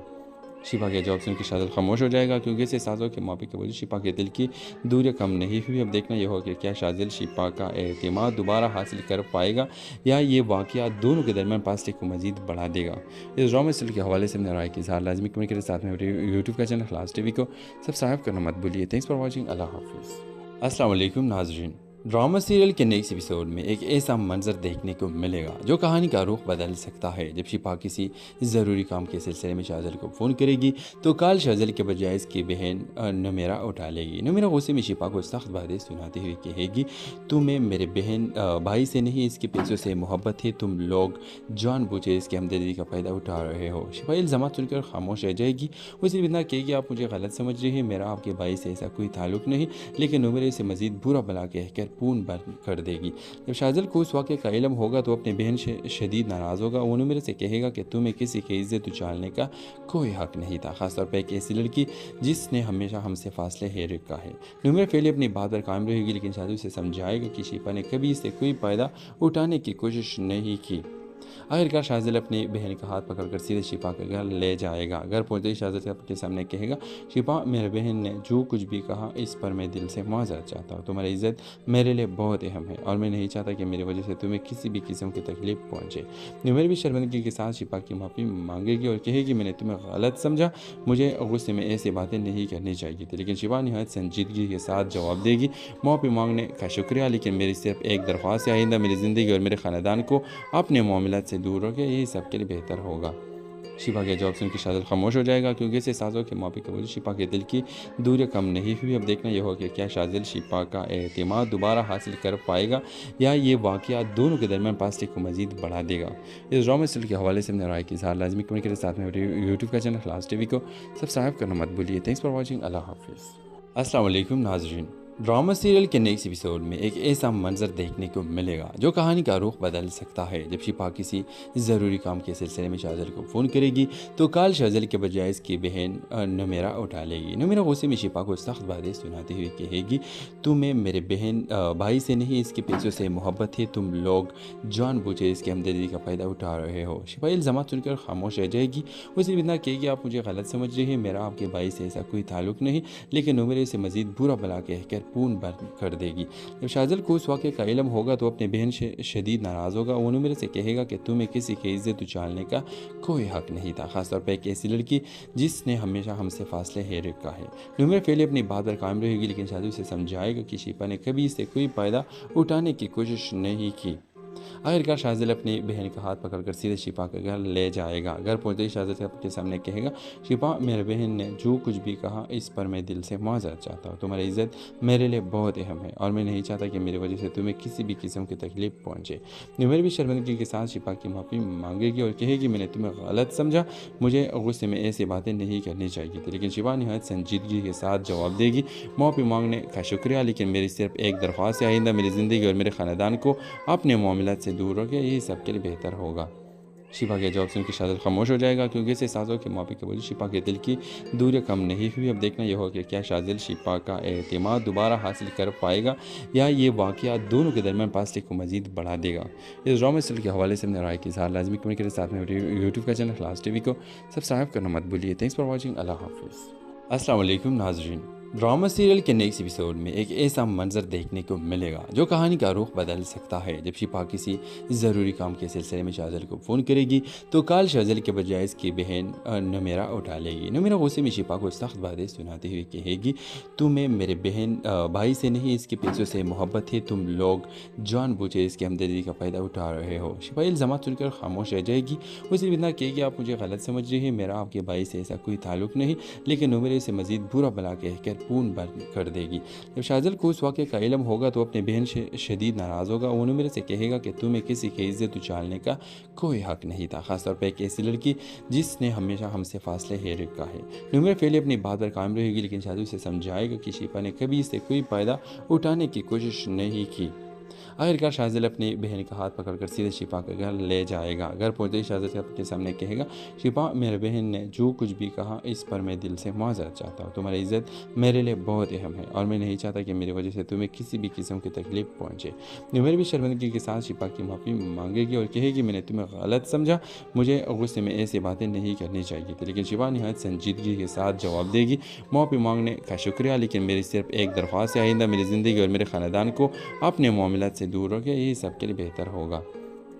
शिफा के जवाब सुनकर शाजिल खामोश हो जाएगा क्योंकि इसे साजों के माफी कबूल शिफा के दिल की दूरियां कम नहीं हुई। अब देखना यह होगा कि क्या शाजिल शिफा का एतमाद दोबारा हासिल कर पाएगा या ये वाक़या दोनों के दरमियान फासले को मज़ीद बढ़ा देगा। इस ड्रामा सीरियल के हवाले से अपने राय की इज़हार लाजमी कमेंट करें। साथ में यूट्यूब का चैनल इखलास टीवी को सब्सक्राइब करना मत भूलिए। Thanks for watching. अल्लाह हाफिज़। अस्सलाम वालेकुम नाज़रीन, ड्रामा सीरियल के नेक्स्ट एपिसोड में एक ऐसा मंजर देखने को मिलेगा जो कहानी का रुख बदल सकता है। जब शिफा किसी ज़रूरी काम के सिलसिले में शाजिल को फ़ोन करेगी तो कॉल शाजिल के बजाय इसकी बहन नमेरा उठा लेगी। नमेरा गुस्से में शिफा को सख्त बातें सुनाते हुए कहेगी, तुम्हें मेरे बहन भाई से नहीं इसके पैसों से मोहब्बत है, तुम लोग जानबूझे इसके हमदर्दी का फ़ायदा उठा रहे हो। शिफा इल्ज़ाम सुनकर खामोश रह जाएगी। वो सिर्फ इतना कहेगी, आप मुझे गलत समझ रही हैं, मेरा आपके भाई से ऐसा कोई ताल्लुक़ नहीं। लेकिन नमेरा से मज़ीद बुरा भला कहकर पून बंद कर देगी। जब शाजिल को उस वाक़े का इल्म होगा तो अपने बहन से शदीद नाराज़ होगा। वो नमेरा से कहेगा कि तुम्हें किसी की इज्जत उछालने का कोई हक़ नहीं था, ख़ासतौर पर एक ऐसी लड़की जिसने हमेशा हमसे फासले है रखा है। नमेरा पहले अपनी बात पर कायम रहेगी लेकिन शाजिल उसे समझाएगा कि शिफा ने कभी इससे कोई फ़ायदा उठाने की कोशिश नहीं की। आखिरकार शाजिल अपनी बहन का हाथ पकड़कर सीधे शिफा के घर ले जाएगा। घर पहुंचते ही शाजिल के सामने कहेगा, शिफा मेरे बहन ने जो कुछ भी कहा इस पर मैं दिल से माज़रत चाहता हूँ। तुम्हारी इज़्ज़त मेरे लिए बहुत अहम है और मैं नहीं चाहता कि मेरी वजह से तुम्हें किसी भी किस्म की तकलीफ पहुँचे। नमेरा भी शर्मिंदगी के साथ शिफा की माफ़ी मांगेगी और कहेगी, मैंने तुम्हें गलत समझा, मुझे गुस्से में ऐसी बातें नहीं करनी चाहिए थी। लेकिन शिफा निहायत संजीदगी के साथ जवाब देगी, माफ़ी मांगने का शुक्रिया, लेकिन मेरी सिर्फ एक दरख्वास्त है, आइंदा मेरी ज़िंदगी और मेरे ख़ानदान को अपने मामलात से दूर रखें, यही सबके लिए बेहतर होगा। शिफा के जवाब सुनकर शाजिल खामोश हो जाएगा क्योंकि इसे साजों के माफी कबूल शिफा के दिल की दूरियां कम नहीं हुई। अब देखना यह होगा कि क्या शाजिल शिफा का एतमाद दोबारा हासिल कर पाएगा या ये वाक़या दोनों के दरमियान फासले को मज़ीद बढ़ा देगा। इस ड्रामा सीरियल के हवाले से अपने राय की इज़हार लाजमी कमेंट करें। साथ में यूट्यूब का चैनल इखलास टीवी को सब्सक्राइब करना मत भूलिए। Thanks for watching. अल्लाह हाफिज़। अस्सलाम वालेकुम नाज़रीन, ड्रामा सीरियल के नेक्स्ट एपिसोड में एक ऐसा मंजर देखने को मिलेगा जो कहानी का रुख बदल सकता है। जब शिफा किसी ज़रूरी काम के सिलसिले में शाजिल को फ़ोन करेगी तो कॉल शाजिल के बजाय इसकी बहन नमेरा उठा लेगी। नमेरा गुस्से में शिफा को सख्त बातें सुनाते हुए कहेगी, तुम्हें मेरे बहन भाई से नहीं इसके पैसों से मोहब्बत है, तुम लोग जानबूझे इसके हमदर्दी का फ़ायदा उठा रहे हो। शिफा इल्ज़ाम सुनकर खामोश रह जाएगी। वो सिर्फ इतना कहेगी, आप मुझे गलत समझ रही हैं, मेरा आपके भाई से ऐसा कोई ताल्लुक़ नहीं। लेकिन नमेरा से मज़ीद बुरा भला कहकर पून बंद कर देगी। जब शाजिल को उस वाक़े का इल्म होगा तो अपने बहन से शदीद नाराज़ होगा। वो नमेरा से कहेगा कि तुम्हें किसी की इज्जत उछालने का कोई हक़ नहीं था, ख़ासतौर पर एक ऐसी लड़की जिसने हमेशा हमसे फासले है रखा है। नमेरा पहले अपनी बात पर कायम रहेगी लेकिन शाजिल उसे समझाएगा कि शिफा ने कभी इससे कोई फ़ायदा उठाने की कोशिश नहीं की। आखिरकार शाहज़ल अपनी बहन का हाथ पकड़कर सीधे शिपा के घर ले जाएगा। घर पहुंचते ही शाहज़ल के सामने कहेगा, शिपा, मेरे बहन ने जो कुछ भी कहा इस पर मैं दिल से माज़रत चाहता हूँ। तुम्हारी इज़्ज़त मेरे लिए बहुत अहम है और मैं नहीं चाहता कि मेरी वजह से तुम्हें किसी भी किस्म की तकलीफ पहुँचे। नुमैर भी शर्मिंदगी के साथ शिपा की माफ़ी मांगेगी और कहेगी, मैंने तुम्हें गलत समझा, मुझे गुस्से में ऐसी बातें नहीं करनी चाहिए थी। लेकिन शिपा नहायत संजीदगी के साथ जवाब देगी, माफ़ी मांगने का शुक्रिया, लेकिन मेरी सिर्फ एक दरख्वास्त है, आइंदा मेरी ज़िंदगी और मेरे ख़ानदान को अपने मामलात से दूर रखें, यही सबके लिए बेहतर होगा। शिपा के जवाब सुनकर शाहज़ल खामोश हो जाएगा, क्योंकि ऐसे साजों के माफ़ी के वजह शिपा के दिल की दूरियां कम नहीं हुई। अब देखना यह होगा कि क्या शाहज़ल शिपा का एतमाद दोबारा हासिल कर पाएगा या ये वाक़या दोनों के दरमियान फासले को मज़ीद बढ़ा देगा। इस ड्रामा सीरियल के हवाले से अपने राय की इज़हार लाजमी कमेंट करें। साथ में यूट्यूब का चैनल खलास टीवी को सब्सक्राइब करना मत भूलिए। Thanks for watching. अल्लाह हाफिज़। अस्सलाम वालेकुम नाज़रीन, ड्रामा सीरियल के नेक्स्ट एपिसोड में एक ऐसा मंजर देखने को मिलेगा जो कहानी का रुख बदल सकता है। जब शिपा किसी ज़रूरी काम के सिलसिले में शाहज़ल को फ़ोन करेगी तो कॉल शाहज़ल के बजाय इसकी बहन नुमैरा उठा लेगी। नुमैरा गुस्से में शिपा को सख्त बातें सुनाते हुए कहेगी, तुम्हें मेरे बहन भाई से नहीं इसके पैसों से मोहब्बत है, तुम लोग जानबूझे इसके हमदर्दी का फ़ायदा उठा रहे हो। शिपा इल्ज़ाम सुनकर खामोश रह जाएगी। उसे इतना कहेगी, आप मुझे गलत समझ रहे हैं, मेरा आपके भाई से ऐसा कोई ताल्लुक़ नहीं। लेकिन नुमैरा इसे मज़ीद बुरा भला कहकर पूर्ण बंद कर देगी। जब शाहज़ल को उस वाक़े का इल्म होगा तो अपने बहन से शदीद नाराज़ होगा। वो नुमैरा से कहेगा कि तुम्हें किसी की इज़्ज़त उछालने का कोई हक़ नहीं था, ख़ासतौर पर एक ऐसी लड़की जिसने हमेशा हमसे फासले ही रखा है। नुमैरा पहले अपनी बात पर कायम रहेगी, लेकिन शाहज़ल उसे समझाएगा कि शिपा ने कभी इससे कोई फ़ायदा उठाने की कोशिश नहीं की। आखिरकार शाहज़ल अपनी बहन का हाथ पकड़कर सीधे शिपा के घर ले जाएगा। घर पहुंचते ही शाहज़ल के सामने कहेगा, शिपा, मेरे बहन ने जो कुछ भी कहा इस पर मैं दिल से माज़रत चाहता हूँ। तुम्हारी इज़्ज़त मेरे लिए बहुत अहम है और मैं नहीं चाहता कि मेरी वजह से तुम्हें किसी भी किस्म की तकलीफ पहुँचे। नुमैर भी शर्मिंदगी के साथ शिपा की माफ़ी मांगेगी और कहेगी, मैंने तुम्हें गलत समझा, मुझे गुस्से में ऐसी बातें नहीं करनी चाहिए थी। लेकिन शिपा नहायत संजीदगी के साथ जवाब देगी, माफ़ी मांगने का शुक्रिया, लेकिन मेरी सिर्फ एक दरख्वास्त है, आइंदा मेरी ज़िंदगी और मेरे ख़ानदान को अपने मामलात से दूर रखें, यही सबके लिए बेहतर होगा।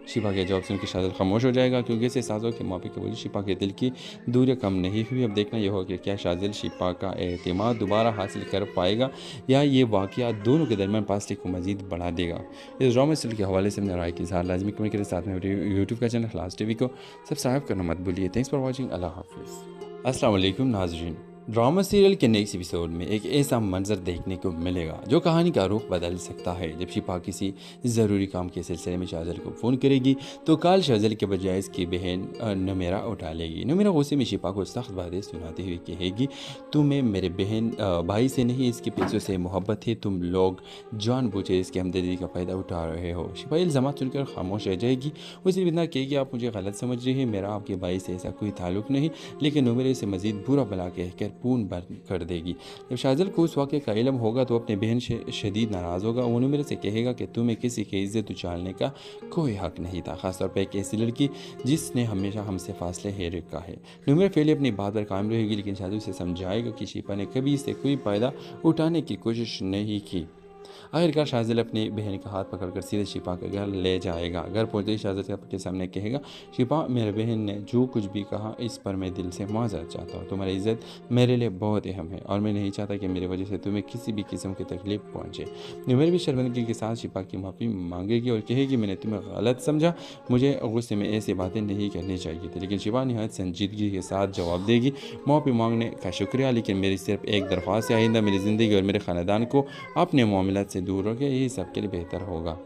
शिपा के जवाब सुनकर शाहज़ल खामोश हो जाएगा, क्योंकि ऐसे साजों के माफ़ी के वजह शिपा के दिल की दूरियां कम नहीं हुई। अब देखना यह होगा कि क्या शाहज़ल शिपा का एतमाद दोबारा हासिल कर पाएगा या ये वाक़या दोनों के दरमियान फासले को मज़ीद बढ़ा देगा। इस ड्रामा सीरियल के हवाले से अपने राय की इज़हार लाजमी कमेंट करें। साथ में यूट्यूब का चैनल खलास टीवी को सब्सक्राइब करना मत भूलिए। Thanks for watching. अल्लाह हाफिज़। अस्सलाम वालेकुम नाज़रीन, ड्रामा सीरियल के नेक्स्ट एपिसोड में एक ऐसा मंजर देखने को मिलेगा जो कहानी का रुख बदल सकता है। जब शिपा किसी ज़रूरी काम के सिलसिले में शाहज़ल को फ़ोन करेगी तो कॉल शाहज़ल के बजाय इसकी बहन नुमैरा उठा लेगी। नुमैरा गुस्से में शिपा को सख्त बातें सुनाते हुए कहेगी, तुम्हें मेरे बहन भाई से नहीं इसके पैसों से मोहब्बत है, तुम लोग जानबूझे इसके हमदर्दी का फ़ायदा उठा रहे हो। शिपा इल्ज़ाम सुनकर खामोश रह जाएगी। उसे इतना कहेगी, आप मुझे गलत समझ रहे हैं, मेरा आपके भाई से ऐसा कोई ताल्लुक़ नहीं। लेकिन नुमैरा इसे मज़ीद बुरा भला कहकर पूर्ण बंद कर देगी। जब शाहज़ल को उस वाक़े का इल्म होगा तो अपने बहन से शदीद नाराज़ होगा। वो नुमैरा से कहेगा कि तुम्हें किसी की इज़्ज़त उछालने का कोई हक़ नहीं था, ख़ासतौर पर एक ऐसी लड़की जिसने हमेशा हमसे फासले ही रखा है। नुमैरा पहले अपनी बात पर कायम रहेगी, लेकिन शाहज़ल उसे समझाएगा कि शिपा ने कभी इससे कोई फ़ायदा उठाने की कोशिश नहीं की। आखिरकार शाहज़ल अपनी बहन का हाथ पकड़कर सीधे शिपा के घर ले जाएगा। घर पहुंचते ही शाहज़ल के सामने कहेगा, शिपा, मेरे बहन ने जो कुछ भी कहा इस पर मैं दिल से माज़रत चाहता हूँ। तुम्हारी इज़्ज़त मेरे लिए बहुत अहम है और मैं नहीं चाहता कि मेरी वजह से तुम्हें किसी भी किस्म की तकलीफ पहुँचे। नुमैर भी शर्मिंदगी के साथ शिपा की माफ़ी मांगेगी और कहेगी, मैंने तुम्हें गलत समझा, मुझे गुस्से में ऐसी बातें नहीं करनी चाहिए थी। लेकिन शिपा नहायत संजीदगी के साथ जवाब देगी, माफ़ी मांगने का शुक्रिया, लेकिन मेरी सिर्फ एक दरख्वास्त है, आइंदा मेरी ज़िंदगी और मेरे ख़ानदान को अपने मामलात से दूर रखें, यही सबके लिए बेहतर होगा।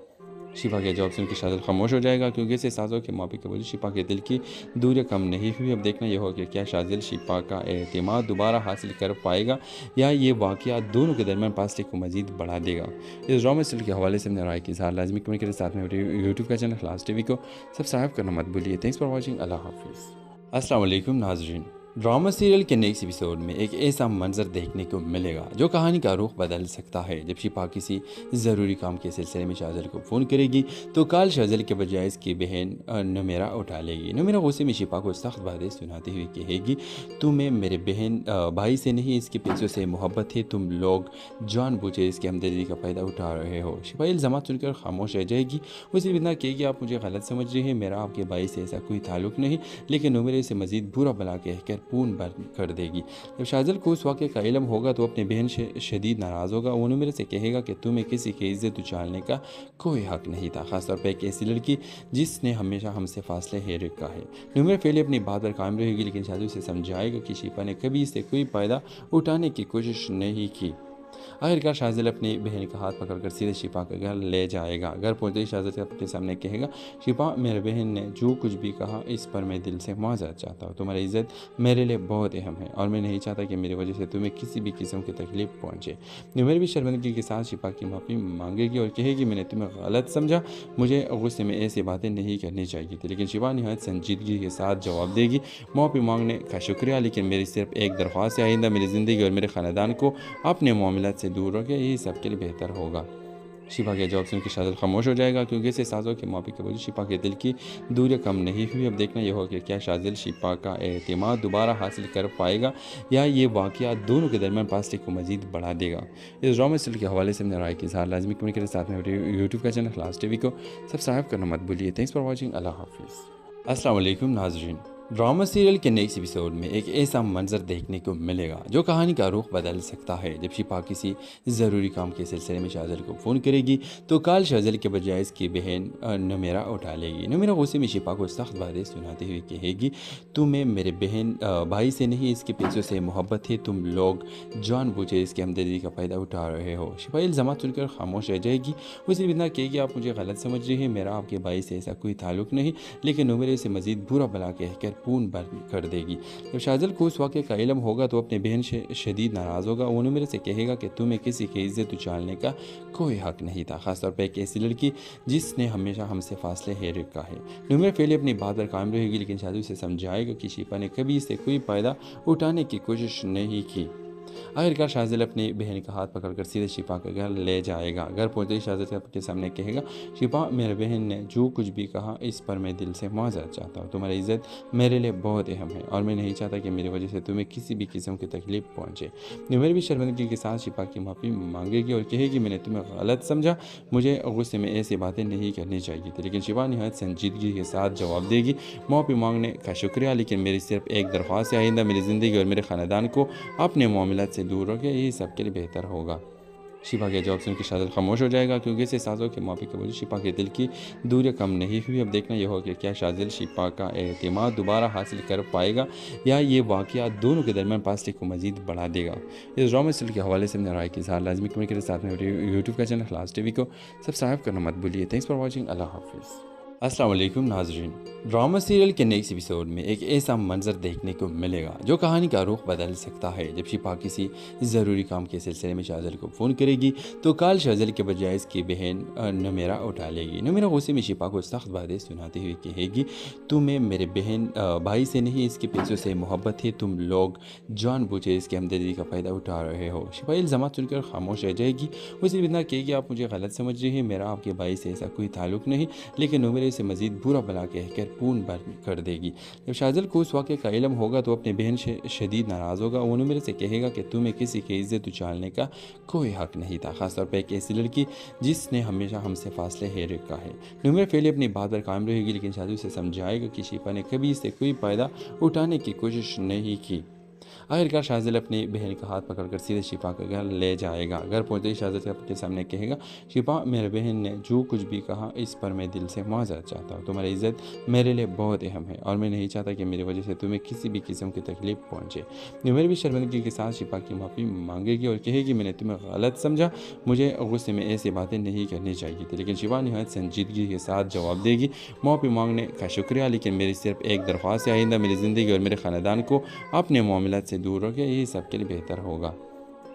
शिपा के जवाब सुनकर शाहज़ल खामोश हो जाएगा, क्योंकि ऐसे साजों के माफ़ी के वजह शिपा के दिल की दूरियां कम नहीं हुई। अब देखना यह होगा कि क्या शाहज़ल शिपा का एतमाद दोबारा हासिल कर पाएगा या ये वाक़या दोनों के दरमियान फासले को मज़ीद बढ़ा देगा। इस ड्रामा सीरियल के हवाले से अपने राय की इज़हार लाजमी कमेंट करें। साथ में यूट्यूब का चैनल खलास टीवी को सब्सक्राइब करना मत भूलिए। Thanks for watching. अल्लाह हाफिज़। अस्सलाम वालेकुम नाज़रीन, ड्रामा सीरियल के नेक्स्ट एपिसोड में एक ऐसा मंजर देखने को मिलेगा जो कहानी का रुख बदल सकता है। जब शिपा किसी ज़रूरी काम के सिलसिले में शाहज़ल को फ़ोन करेगी तो कॉल शाहज़ल के बजाय इसकी बहन नुमैरा उठा लेगी। नुमैरा गुस्से में शिपा को सख्त बातें सुनाते हुए कहेगी, तुम्हें मेरे बहन भाई से नहीं इसके पैसों से मोहब्बत है, तुम लोग जानबूझे इसके हमदर्दी का फ़ायदा उठा रहे हो। शिपा इल्ज़ाम सुनकर खामोश रह जाएगी। उसे इतना कहेगी, आप मुझे गलत समझ रहे हैं, मेरा आपके भाई से ऐसा कोई ताल्लुक़ नहीं। लेकिन नुमैरा इसे मज़ीद बुरा भला कहकर पूर्ण बंद कर देगी। जब शाहजल को उस वाक़े का इल्म होगा तो अपनी बहन से शदीद नाराज़ होगा। वो नुमेरा से कहेगा कि तुम्हें किसी की इज्जत उछालने का कोई हक़ नहीं था, ख़ासतौर पर एक ऐसी लड़की जिसने हमेशा हमसे फासले है रखा है। नुमेरा पहले अपनी बात पर कायम रहेगी, लेकिन शाहजल उसे समझाएगा कि शिफा ने कभी इससे कोई फ़ायदा उठाने की कोशिश नहीं की। आखिरकार शाहजल अपनी बहन का हाथ पकड़कर सीधे शिफा के घर ले जाएगा। घर पहुंचते ही शाहजल अपने सामने कहेगा, शिफा मेरे बहन ने जो कुछ भी कहा इस पर मैं दिल से माज़रत चाहता हूँ। तुम्हारी इज़्ज़त मेरे लिए बहुत अहम है और मैं नहीं चाहता कि मेरी वजह से तुम्हें किसी भी किस्म की तकलीफ पहुँचे। नुमेर भी शर्मिंदगी के साथ शिफा की माफ़ी मांगेगी और कहेगी, मैंने तुम्हें गलत समझा, मुझे गुस्से में ऐसी बातें नहीं करनी चाहिए थी। लेकिन शिफा नहायत संजीदगी के साथ जवाब देगी, माफ़ी मांगने का शुक्रिया, लेकिन मेरी सिर्फ एक दरख्वास्त है, आइंदा मेरी ज़िंदगी और मेरे ख़ानदान को अपने मामलात से दूर रखें, यही सबके लिए बेहतर होगा। शिफा के जवाब सुन के शाहजल खामोश हो जाएगा, क्योंकि इसे साजों के माफ़ी के वजह शिफा के दिल की दूरियां कम नहीं हुई। अब देखना यह होगा कि क्या शाहजल शिफा का एतमाद दोबारा हासिल कर पाएगा या ये वाक़या दोनों के दरमियान फासले को मज़ीद बढ़ा देगा। इस ड्रामा सीरियल के हवाले से अपने राय के इज़हार लाजमी कमेंट करें। साथ में यूट्यूब का चैनल क्लास टीवी को सब्सक्राइब करना मत भूलिए। Thanks for watching. अल्लाह हाफिज़। अस्सलाम वालेकुम नाज़रीन, ड्रामा सीरियल के नेक्स्ट एपिसोड में एक ऐसा मंजर देखने को मिलेगा जो कहानी का रुख बदल सकता है। जब शिफा किसी ज़रूरी काम के सिलसिले में शाहजल को फ़ोन करेगी तो कॉल शाहजल के बजाय इसकी बहन नुमेरा उठा लेगी। नुमेरा गुस्से में शिफा को सख्त बातें सुनाते हुए कहेगी, तुम्हें मेरे बहन भाई से नहीं इसके पैसों से मोहब्बत है, तुम लोग जानबूझे इसके हमदर्दी का फ़ायदा उठा रहे हो। शिफा इल्ज़ाम सुनकर खामोश रह जाएगी। वो सिर्फ इतना कहेगी, आप मुझे गलत समझ रहे हैं, मेरा आपके भाई से ऐसा कोई ताल्लुक़ नहीं। लेकिन नुमेरा इसे मज़ीद बुरा भला कहकर पूर्ण बंद कर देगी। जब शाहजल को उस वाक़े का इल्म होगा तो अपनी बहन से शदीद नाराज़ होगा। वो नुमेरा से कहेगा कि तुम्हें किसी की इज्जत उछालने का कोई हक़ नहीं था, ख़ासतौर पर एक ऐसी लड़की जिसने हमेशा हमसे फासले है रखा है। नुमेरा पहले अपनी बात पर कायम रहेगी, लेकिन शाहजल उसे समझाएगा कि शिफा ने कभी इससे कोई फ़ायदा उठाने की कोशिश नहीं की। आखिरकार शाहजल अपनी बहन का हाथ पकड़कर सीधे शिफा के घर ले जाएगा। घर पहुंचते ही शाहजल अपने सामने कहेगा, शिफा मेरे बहन ने जो कुछ भी कहा इस पर मैं दिल से माज़रत चाहता हूँ। तुम्हारी इज़्ज़त मेरे लिए बहुत अहम है और मैं नहीं चाहता कि मेरी वजह से तुम्हें किसी भी किस्म की तकलीफ पहुँचे। नुमेर भी शर्मिंदगी के साथ शिफा की माफ़ी मांगेगी और कहेगी, मैंने तुम्हें गलत समझा, मुझे गुस्से में ऐसी बातें नहीं करनी चाहिए थी। लेकिन शिफा नहायत संजीदगी के साथ जवाब देगी, माफ़ी मांगने का शुक्रिया, लेकिन मेरी सिर्फ एक दरख्वास्त है, आइंदा मेरी ज़िंदगी और मेरे ख़ानदान को अपने मामलात से दूर रखें, यही सबके लिए बेहतर होगा। शिफा के जवाब सुन के शाहजल खामोश हो जाएगा, क्योंकि इसे साजों के माफ़ी के वजह शिफा के दिल की दूरियां कम नहीं हुई। अब देखना यह होगा कि क्या शाहजल शिफा का एतमाद दोबारा हासिल कर पाएगा या ये वाक़या दोनों के दरमियान फासले को मज़ीद बढ़ा देगा। इस ड्रामा सीरियल के हवाले से अपने राय के इज़हार लाजमी कमेंट करें। साथ में यूट्यूब का चैनल क्लास टीवी को सब्सक्राइब करना मत भूलिए। Thanks for watching. अल्लाह हाफिज़। अस्सलाम वालेकुम नाज़रीन, ड्रामा सीरियल के नेक्स्ट एपिसोड में एक ऐसा मंजर देखने को मिलेगा जो कहानी का रुख बदल सकता है। जब शिफा किसी ज़रूरी काम के सिलसिले में शाहजल को फ़ोन करेगी तो कॉल शाहजल के बजाय इसकी बहन नुमेरा उठा लेगी। नुमेरा गुस्से में शिफा को सख्त बातें सुनाते हुए कहेगी, तुम्हें मेरे बहन भाई से नहीं इसके पैसों से मोहब्बत है, तुम लोग जानबूझे इसके हमदर्दी का फ़ायदा उठा रहे हो। शिफा इल्ज़ाम सुनकर खामोश रह जाएगी। वो सिर्फ इतना कहेगी, आप मुझे गलत समझ रहे हैं, मेरा आपके भाई से ऐसा कोई ताल्लुक़ नहीं। लेकिन नुमेरा इसे मज़ीद बुरा भला कहकर पूर्ण बंद कर देगी। जब शाहजल को उस वाक़े का इल्म होगा तो अपनी बहन से शदीद नाराज़ होगा। वो नुमेरा से कहेगा कि तुम्हें किसी की इज्जत उछालने का कोई हक़ नहीं था, ख़ासतौर पर एक ऐसी लड़की जिसने हमेशा हमसे फासले है रखा है। नुमेरा पहले अपनी बात पर कायम रहेगी, लेकिन शाहजल उसे समझाएगा कि शिफा ने कभी इससे कोई फ़ायदा उठाने की कोशिश नहीं की। आखिरकार शाहजल अपनी बहन का हाथ पकड़कर सीधे शिफा के घर ले जाएगा। घर पहुंचते ही शाहजल अपने सामने कहेगा, शिफा मेरे बहन ने जो कुछ भी कहा इस पर मैं दिल से माज़रत चाहता हूँ। तुम्हारी इज़्ज़त मेरे लिए बहुत अहम है और मैं नहीं चाहता कि मेरी वजह से तुम्हें किसी भी किस्म की तकलीफ पहुँचे। नुमेर भी शर्मिंदगी के साथ शिफा की माफ़ी मांगेगी और कहेगी, मैंने तुम्हें गलत समझा, मुझे गुस्से में ऐसी बातें नहीं करनी चाहिए थी। लेकिन शिफा नहायत संजीदगी के साथ जवाब देगी, माफ़ी मांगने का शुक्रिया, लेकिन मेरी सिर्फ एक दरख्वास्त है, आइंदा मेरी ज़िंदगी और मेरे ख़ानदान को अपने मामलात से दूर रखें, यही सबके लिए बेहतर होगा।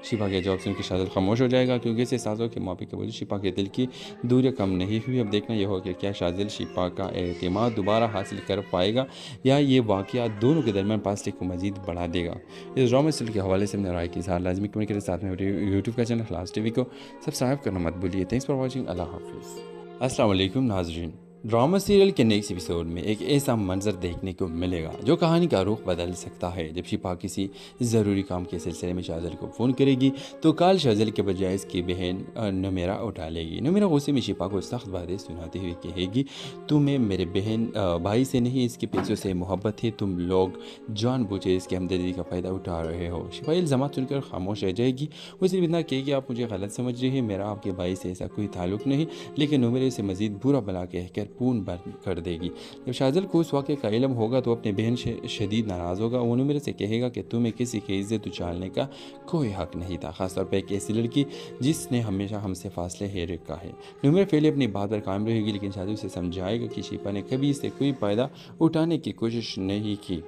शिफा के जवाब सुन के शाहजल खामोश हो जाएगा, क्योंकि इसे साजों के माफ़ी के वजह शिफा के दिल की दूरियां कम नहीं हुई। अब देखना यह होगा कि क्या शाहजल शिफा का एतमाद दोबारा हासिल कर पाएगा या ये वाक़या दोनों के दरमियान फासले को मज़ीद बढ़ा देगा। इस ड्रामा सीरियल के हवाले से अपने राय के इज़हार लाजमी कमेंट करें। साथ में यूट्यूब का चैनल क्लास टीवी को सब्सक्राइब करना मत भूलिए। Thanks for watching. अल्लाह हाफिज़। अस्सलाम वालेकुम नाज़रीन, ड्रामा सीरियल के नेक्स्ट एपिसोड में एक ऐसा मंजर देखने को मिलेगा जो कहानी का रुख बदल सकता है। जब शिपा किसी ज़रूरी काम के सिलसिले में शाहजल को फ़ोन करेगी तो काल शाहजल के बजाय इसकी बहन नमेरा उठा लेगी। नमेरा गुस्से में शिपा को सख्त बातें सुनाते हुए कहेगी, तुम्हें मेरे बहन भाई से नहीं इसके पैसों से मोहब्बत है, तुम लोग जानबूझे इसकी हमदर्दी का फ़ायदा उठा रहे हो। शिपा इल्ज़ाम सुनकर खामोश रह जाएगी। वो सिर्फ इतना कहेगी, आप मुझे गलत समझ रही है, मेरा आपके भाई से ऐसा कोई ताल्लुक़ नहीं। लेकिन नमेरा इसे मज़ीद बुरा भला कहकर पूर्ण बंद कर देगी। जब शाहजल को उस वाक़े का इल्म होगा तो अपने बहन से शदीद नाराज़ होगा। वो नमेरा से कहेगा कि तुम्हें किसी की इज्जत उछालने का कोई हक़ नहीं था, ख़ासतौर पर एक ऐसी लड़की जिसने हमेशा हमसे फासले है रखा है। नमेरा पहले अपनी बात पर कायम रहेगी, लेकिन शाहजल उसे समझाएगा कि शिपा ने कभी इससे कोई फ़ायदा उठाने की कोशिश नहीं की।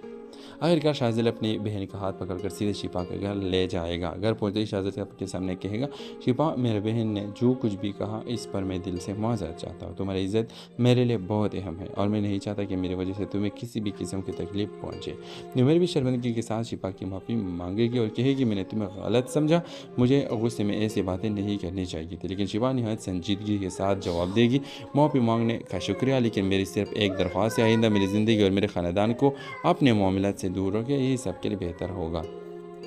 आखिरकार शाहजल अपनी बहन का हाथ पकड़कर सीधे शिपा के घर ले जाएगा। घर पहुंचते ही शाहजल के सामने कहेगा, शिपा मेरे बहन ने जो कुछ भी कहा इस पर मैं दिल से माज़रत चाहता हूँ। तुम्हारी इज़्ज़त मेरे लिए बहुत अहम है और मैं नहीं चाहता कि मेरी वजह से तुम्हें किसी भी किस्म की तकलीफ पहुँचे। नमेरा भी शर्मिंदगी के साथ शिपा की माफ़ी मांगेगी और कहेगी, मैंने तुम्हें गलत समझा, मुझे गुस्से में ऐसी बातें नहीं करनी चाहिए थी। लेकिन शिपा नहायत संजीदगी के साथ जवाब देगी, माफ़ी मांगने का शुक्रिया, लेकिन मेरी सिर्फ एक दरख्वास्त है, आइंदा मेरी ज़िंदगी और मेरे ख़ानदान को अपने मामलात से दूर रखें, यही सबके लिए बेहतर होगा।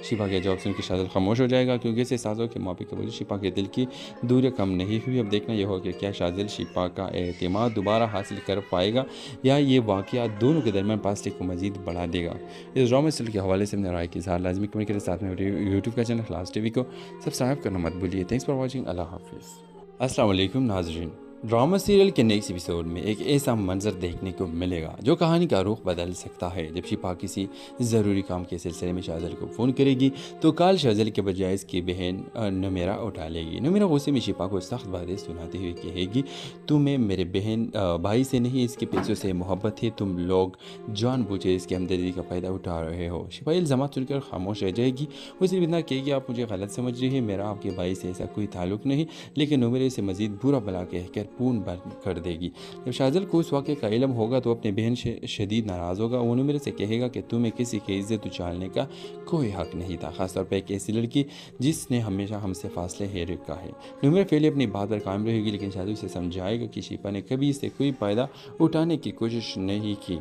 शिपा के जवाब सुनकर शाहजल खामोश हो जाएगा, क्योंकि इसे साजों की माफ़ी के वजह शिपा के दिल की दूरी कम नहीं हुई। अब देखना यह होगा कि क्या शाहजल शिपा का एतमाद दोबारा हासिल कर पाएगा या ये वाक़या दोनों के दरमियान फासले को मज़ीद बढ़ा देगा। इस ड्रामा सीरियल के हवाले से अपने राय की इज़हार लाजमी कमेंट के साथ में यूट्यूब का चैनल इखलास टीवी को सब्सक्राइब करना मत भूलिए। Thanks for watching. अल्लाह हाफिज़। अस्सलाम वालेकुम नाज़रीन। ड्रामा सीरियल के नेक्स्ट एपिसोड में एक ऐसा मंजर देखने को मिलेगा जो कहानी का रुख बदल सकता है। जब शिपा किसी ज़रूरी काम के सिलसिले में शाहजल को फ़ोन करेगी तो काल शाहजल के बजाय इसकी बहन नमेरा उठा लेगी। नमेरा गुस्से में शिपा को सख्त बातें सुनाते हुए कहेगी, तुम्हें मेरे बहन भाई से नहीं इसके पैसों से मोहब्बत है, तुम लोग जानबूझे इसकी हमदर्दी का फ़ायदा उठा रहे हो। शिपा इल्ज़ाम सुनकर खामोश रह जाएगी। वो सिर्फ इतना कहेगी, आप मुझे गलत समझ रही है, मेरा आपके भाई से ऐसा कोई ताल्लुक़ नहीं। लेकिन नमेरा इसे मज़ीद बुरा भला कहकर पूर्ण बंद कर देगी। जब शाहजल को उस वाक़े का इल्म होगा तो अपने बहन से शदीद नाराज़ होगा। वो नमेरा से कहेगा कि तुम्हें किसी की इज्जत उछालने का कोई हक़ नहीं था, ख़ासतौर पर एक ऐसी लड़की जिसने हमेशा हमसे फासले है रखा है। नमेरा पहले अपनी बात पर कायम रहेगी, लेकिन शाहजल उसे समझाएगा कि शिपा ने कभी इससे कोई फ़ायदा उठाने की कोशिश नहीं की।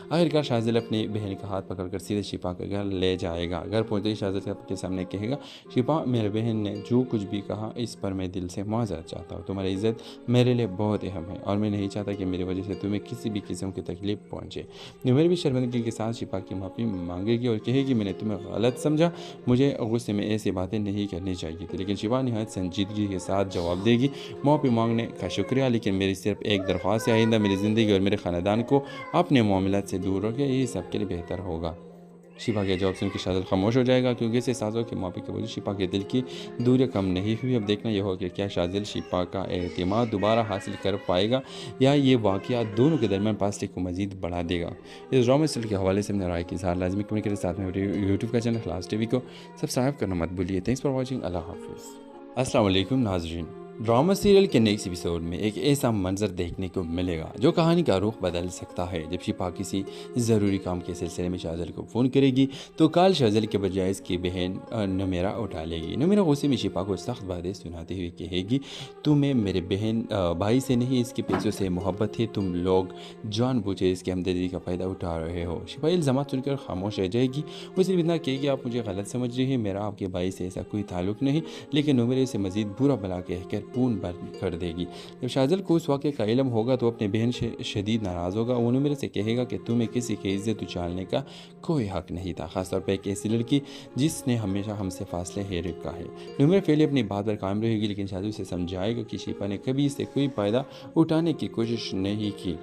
आखिरकार शाहजल अपनी बहन का हाथ पकड़कर सीधे शिपा के घर ले जाएगा। घर पहुंचते ही शाहजल के सामने कहेगा, शिपा मेरे बहन ने जो कुछ भी कहा इस पर मैं दिल से माज़रत चाहता हूँ। तुम्हारी इज़्ज़त मेरे लिए बहुत अहम है और मैं नहीं चाहता कि मेरी वजह से तुम्हें किसी भी किस्म की तकलीफ पहुँचे। नमेरा भी शर्मिंदगी के साथ शिपा की माफ़ी मांगेगी और कहेगी, मैंने तुम्हें गलत समझा, मुझे गुस्से में ऐसी बातें नहीं करनी चाहिए थी। लेकिन शिपा नहायत संजीदगी के साथ जवाब देगी, माफ़ी मांगने का शुक्रिया, लेकिन मेरी सिर्फ एक दरख्वास्त है, आइंदा मेरी ज़िंदगी और मेरे ख़ानदान को अपने मामलात से दूर रखें, यही सबके लिए बेहतर होगा। शिपा के जवाब सुनकर शाहजल खामोश हो जाएगा, क्योंकि इसे साजों की माफ़ी के वजह शिपा के दिल की दूरी कम नहीं हुई। अब देखना यह होगा कि क्या शाहजल शिपा का एतमाद दोबारा हासिल कर पाएगा या ये वाक़या दोनों के दरमियान फासले को मज़ीद बढ़ा देगा। इस ड्रामा सीरियल के हवाले से अपने राय की इज़हार लाजमी कमेंट के साथ में यूट्यूब का चैनल इखलास टीवी को सब्सक्राइब करना मत भूलिए। Thanks for watching. अल्लाह हाफिज़। अस्सलाम वालेकुम नाज़रीन। ड्रामा सीरियल के नेक्स्ट एपिसोड में एक ऐसा मंजर देखने को मिलेगा जो कहानी का रुख बदल सकता है। जब शिपा किसी ज़रूरी काम के सिलसिले में शाहजल को फ़ोन करेगी तो काल शाहजल के बजाय इसकी बहन नमेरा उठा लेगी। नमेरा गुस्से में शिपा को सख्त बातें सुनाते हुए कहेगी, तुम्हें मेरे बहन भाई से नहीं इसके पैसों से मोहब्बत है, तुम लोग जानबूझे इसकी हमदर्दी का फ़ायदा उठा रहे हो। शिपा इल्ज़ाम सुनकर खामोश रह जाएगी। वो सिर्फ इतना कहेगी, आप मुझे गलत समझ रही है, मेरा आपके भाई से ऐसा कोई ताल्लुक़ नहीं। लेकिन नमेरा इसे मज़ीद बुरा भला कहकर पूर्ण बंद कर देगी। जब शाहजल को उस वाक़े का इल्म होगा तो अपने बहन से शदीद नाराज़ होगा। वो नमेरा से कहेगा कि तुम्हें किसी की इज्जत उछालने का कोई हक़ नहीं था, ख़ासतौर पर एक ऐसी लड़की जिसने हमेशा हमसे फासले है रखा है। नमेरा पहले अपनी बात पर कायम रहेगी, लेकिन शाहजल उसे समझाएगा कि शिपा ने कभी इससे कोई फ़ायदा उठाने की कोशिश नहीं की।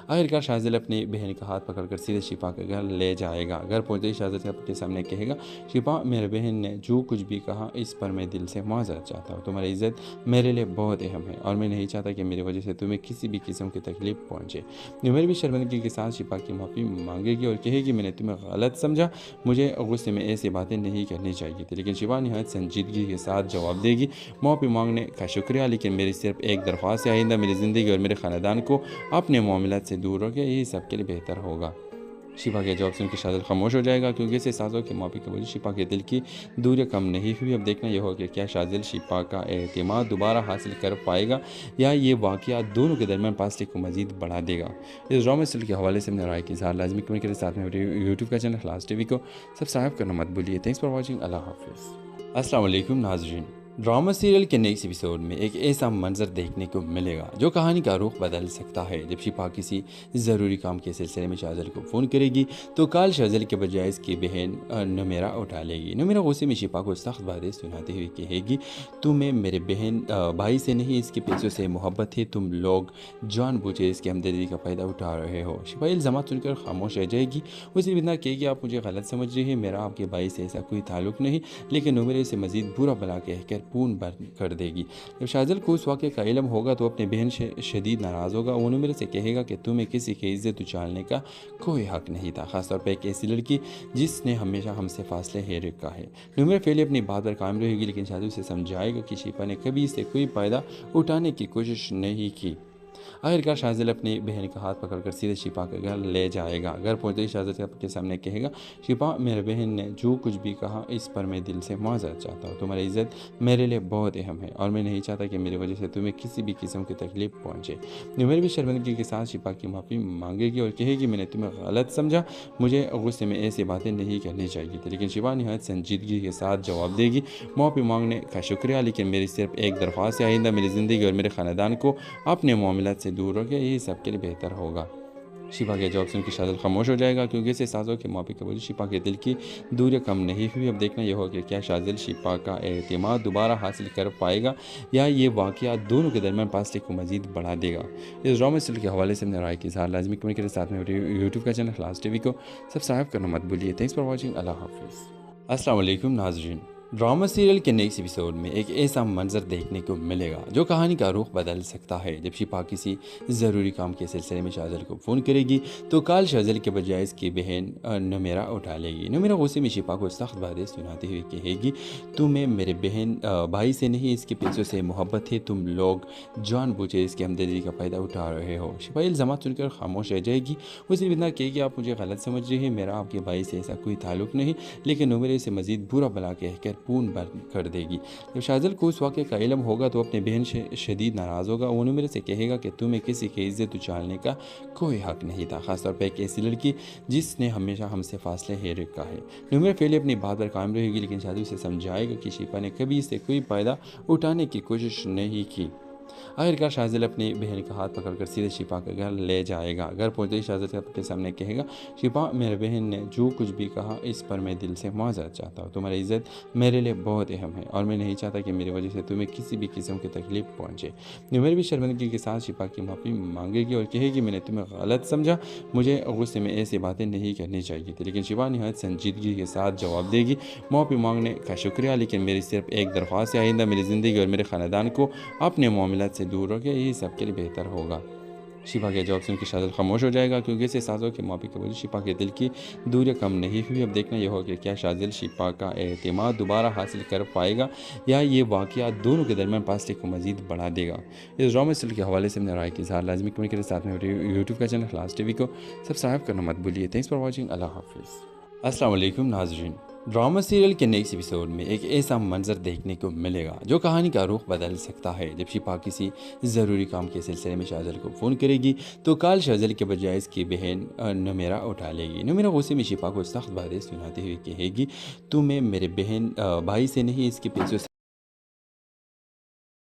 आखिरकार शाहजल अपनी बहन का हाथ पकड़कर सीधे शिपा के घर ले जाएगा। घर पहुंचते ही शाहजल के सामने कहेगा, शिपा मेरे बहन ने जो कुछ भी कहा इस पर मैं दिल से माज़रत चाहता हूँ। तुम्हारी इज़्ज़त मेरे लिए बहुत अहम है और मैं नहीं चाहता कि मेरी वजह से तुम्हें किसी भी किस्म की तकलीफ पहुँचे। नमेरा भी शर्मिंदगी के साथ शिपा की माफ़ी मांगेगी और कहेगी, मैंने तुम्हें गलत समझा, मुझे गुस्से में ऐसी बातें नहीं करनी चाहिए थी। लेकिन शिपा नहायत संजीदगी के साथ जवाब देगी, माफ़ी मांगने का शुक्रिया, लेकिन मेरी सिर्फ एक दरख्वास्त है, आइंदा मेरी ज़िंदगी और मेरे ख़ानदान को अपने मामलात से दूर रखें, यही सबके लिए बेहतर होगा। शिफा के जवाब सुन के शाजिल खामोश हो जाएगा क्योंकि इस एहसास हो कि माफ़ी के वजह शिफा के दिल की दूरियां कम नहीं हुई। अब देखना यह होगा कि क्या शाजिल शिफा का एतमाद दोबारा हासिल कर पाएगा या ये वाक़या दोनों के दरमियान फासले को मज़ीद बढ़ा देगा। इस ड्रामा सीरियल के हवाले से अपने राय की इज़हार लाजमी कमेंट के साथ में यूट्यूब का चैनल इखलास टीवी को सब्सक्राइब करना मत भूलिए। Thanks for watching. अल्लाह हाफिज़। अस्सलाम वालेकुम नाज़रीन, ड्रामा सीरियल के नेक्स्ट एपिसोड में एक ऐसा मंजर देखने को मिलेगा जो कहानी का रुख बदल सकता है। जब शिफा किसी ज़रूरी काम के सिलसिले में शाजिल को फ़ोन करेगी तो कॉल शाजिल के बजाय इसकी बहन नुमेरा उठा लेगी। नुमेरा गुस्से में शिफा को सख्त बातें सुनाते हुए कहेगी, तुम्हें मेरे बहन भाई से नहीं इसके पैसों से मोहब्बत है, तुम लोग जानबूझे इसकी हमदर्दी का फ़ायदा उठा रहे हो। शिफा इल्ज़ाम सुनकर खामोश रह जाएगी। उसे इतना कहेगी, आप मुझे गलत समझ रही है, मेरा आपके भाई से ऐसा कोई ताल्लुक़ नहीं। लेकिन नुमेरा इसे मज़ीद बुरा भला कहकर पूर्ण बंद कर देगी। जब शाजिल को उस वाक़े का इल्म होगा तो अपने बहन से शदीद नाराज़ होगा। वो नुमेरा से कहेगा कि तुम्हें किसी की इज्जत उछालने का कोई हक़ नहीं था, ख़ासतौर पर एक ऐसी लड़की जिसने हमेशा हमसे फासले है रखा है। नुमेरा पहले अपनी बात पर कायम रहेगी लेकिन शाजिल उसे समझाएगा कि शिफा ने कभी इससे कोई फ़ायदा उठाने की कोशिश नहीं की। आखिरकार शाजिल अपनी बहन का हाथ पकड़कर सीधे शिफा के घर ले जाएगा। घर पहुंचते ही शाजिल के सामने कहेगा, शिफा मेरे बहन ने जो कुछ भी कहा इस पर मैं दिल से माज़रत चाहता हूँ। तुम्हारी इज़्ज़त मेरे लिए बहुत अहम है और मैं नहीं चाहता कि मेरी वजह से तुम्हें किसी भी किस्म की तकलीफ पहुँचे। नुमेरा भी शर्मिंदगी के साथ शिफा की माफ़ी मांगेगी और कहेगी, मैंने तुम्हें गलत समझा, मुझे गुस्से में ऐसी बातें नहीं करनी चाहिए थी। लेकिन शिफा नहायत संजीदगी के साथ जवाब देगी, माफ़ी मांगने का शुक्रिया, लेकिन मेरी सिर्फ एक दरख्वास्त है, आइंदा मेरी ज़िंदगी और मेरे ख़ानदान को अपने मामलात से दूर रखें, यही सबके लिए बेहतर होगा। शिफा के जवाब सुनकर शाजिल खामोश हो जाएगा क्योंकि इस एहसास हो कि माफ़ी के वजह शिफा के दिल की दूरियां कम नहीं हुई। अब देखना यह होगा कि क्या शाजिल शिफा का एतमाद दोबारा हासिल कर पाएगा या ये वाक़या दोनों के दरमियान फासले को मज़ीद बढ़ा देगा। इस ड्रामा सीरियल के हवाले से अपने राय की इज़हार लाजमी कमेंट के साथ में यूट्यूब का चैनल इखलास टीवी को सब्सक्राइब करना मत भूलिए। Thanks for watching. अल्लाह हाफिज़। अस्सलाम वालेकुम नाज़रीन, ड्रामा सीरियल के नेक्स्ट एपिसोड में एक ऐसा मंजर देखने को मिलेगा जो कहानी का रुख बदल सकता है। जब शिफा किसी ज़रूरी काम के सिलसिले में शाजिल को फ़ोन करेगी तो कॉल शाजिल के बजाय इसकी बहन नुमेरा उठा लेगी। नुमेरा गुस्से में शिफा को सख्त बातें सुनाते हुए कहेगी, तुम्हें मेरे बहन भाई से नहीं इसके पैसों से मोहब्बत है, तुम लोग जानबूझे इसकी हमदर्दी का फ़ायदा उठा रहे हो। शिफा इल्ज़ाम सुनकर खामोश रह जाएगी। उसे इतना कहेगी, आप मुझे गलत समझ रही है, मेरा आपके भाई से ऐसा कोई ताल्लुक़ नहीं। लेकिन नुमेरा इसे मज़ीद बुरा भला कहकर पूर्ण बंद कर देगी। जब शाजिल को उस वाक़े का इल्म होगा तो अपने बहन से शदीद नाराज़ होगा। वो नुमेरा से कहेगा कि तुम्हें किसी की इज्जत उछालने का कोई हक़ नहीं था, ख़ासतौर पर एक ऐसी लड़की जिसने हमेशा हमसे फासले है रखा है। नुमेरा पहले अपनी बात पर कायम रहेगी लेकिन शाजिल उसे समझाएगा कि शिफा ने कभी इससे कोई फ़ायदा उठाने की कोशिश नहीं की। आखिरकार शाजिल अपनी बहन का हाथ पकड़कर सीधे शिफा के घर ले जाएगा। घर पहुंचते ही शाजिल के सामने कहेगा, शिफा मेरे बहन ने जो कुछ भी कहा इस पर मैं दिल से माज़रत चाहता हूँ। तुम्हारी इज़्ज़त मेरे लिए बहुत अहम है और मैं नहीं चाहता कि मेरी वजह से तुम्हें किसी भी किस्म की तकलीफ पहुँचे। नुमेरा भी शर्मिंदगी के साथ शिफा की माफ़ी मांगेगी और कहेगी, मैंने तुम्हें गलत समझा, मुझे गुस्से में ऐसी बातें नहीं करनी चाहिए थी। लेकिन शिफा नहायत संजीदगी के साथ जवाब देगी, माफ़ी मांगने का शुक्रिया, लेकिन मेरी सिर्फ एक दरख्वास्त है, आइंदा मेरी ज़िंदगी और मेरे ख़ानदान को अपने मामलात से दूर रखें, यही सबके लिए बेहतर होगा। शिफा के जवाब सुनकर शाजिल खामोश हो जाएगा क्योंकि इस एहसास हो कि माफ़ी के वजह शिफा के दिल की दूरियां कम नहीं हुई। अब देखना यह होगा कि क्या शाजिल शिफा का एतमाद दोबारा हासिल कर पाएगा या ये वाक़या दोनों के दरमियान फासले को मज़ीद बढ़ा देगा। इस ड्रामा सीरियल के हवाले से अपने राय की इज़हार लाजमी कमेंट के साथ में यूट्यूब का चैनल इखलास टीवी को सब्सक्राइब करना मत भूलिए। Thanks for watching. अल्लाह हाफिज़। अस्सलाम वालेकुम नाज़रीन, ड्रामा सीरियल के नेक्स्ट एपिसोड में एक ऐसा मंजर देखने को मिलेगा जो कहानी का रुख बदल सकता है। जब शिफा किसी ज़रूरी काम के सिलसिले में शाजिल को फ़ोन करेगी तो कॉल शाजिल के बजाय इसकी बहन नुमेरा उठा लेगी। नुमेरा गुस्से में शिफा को सख्त बातें सुनाते हुए कहेगी, तुम्हें मेरे बहन भाई से नहीं इसके पैसों से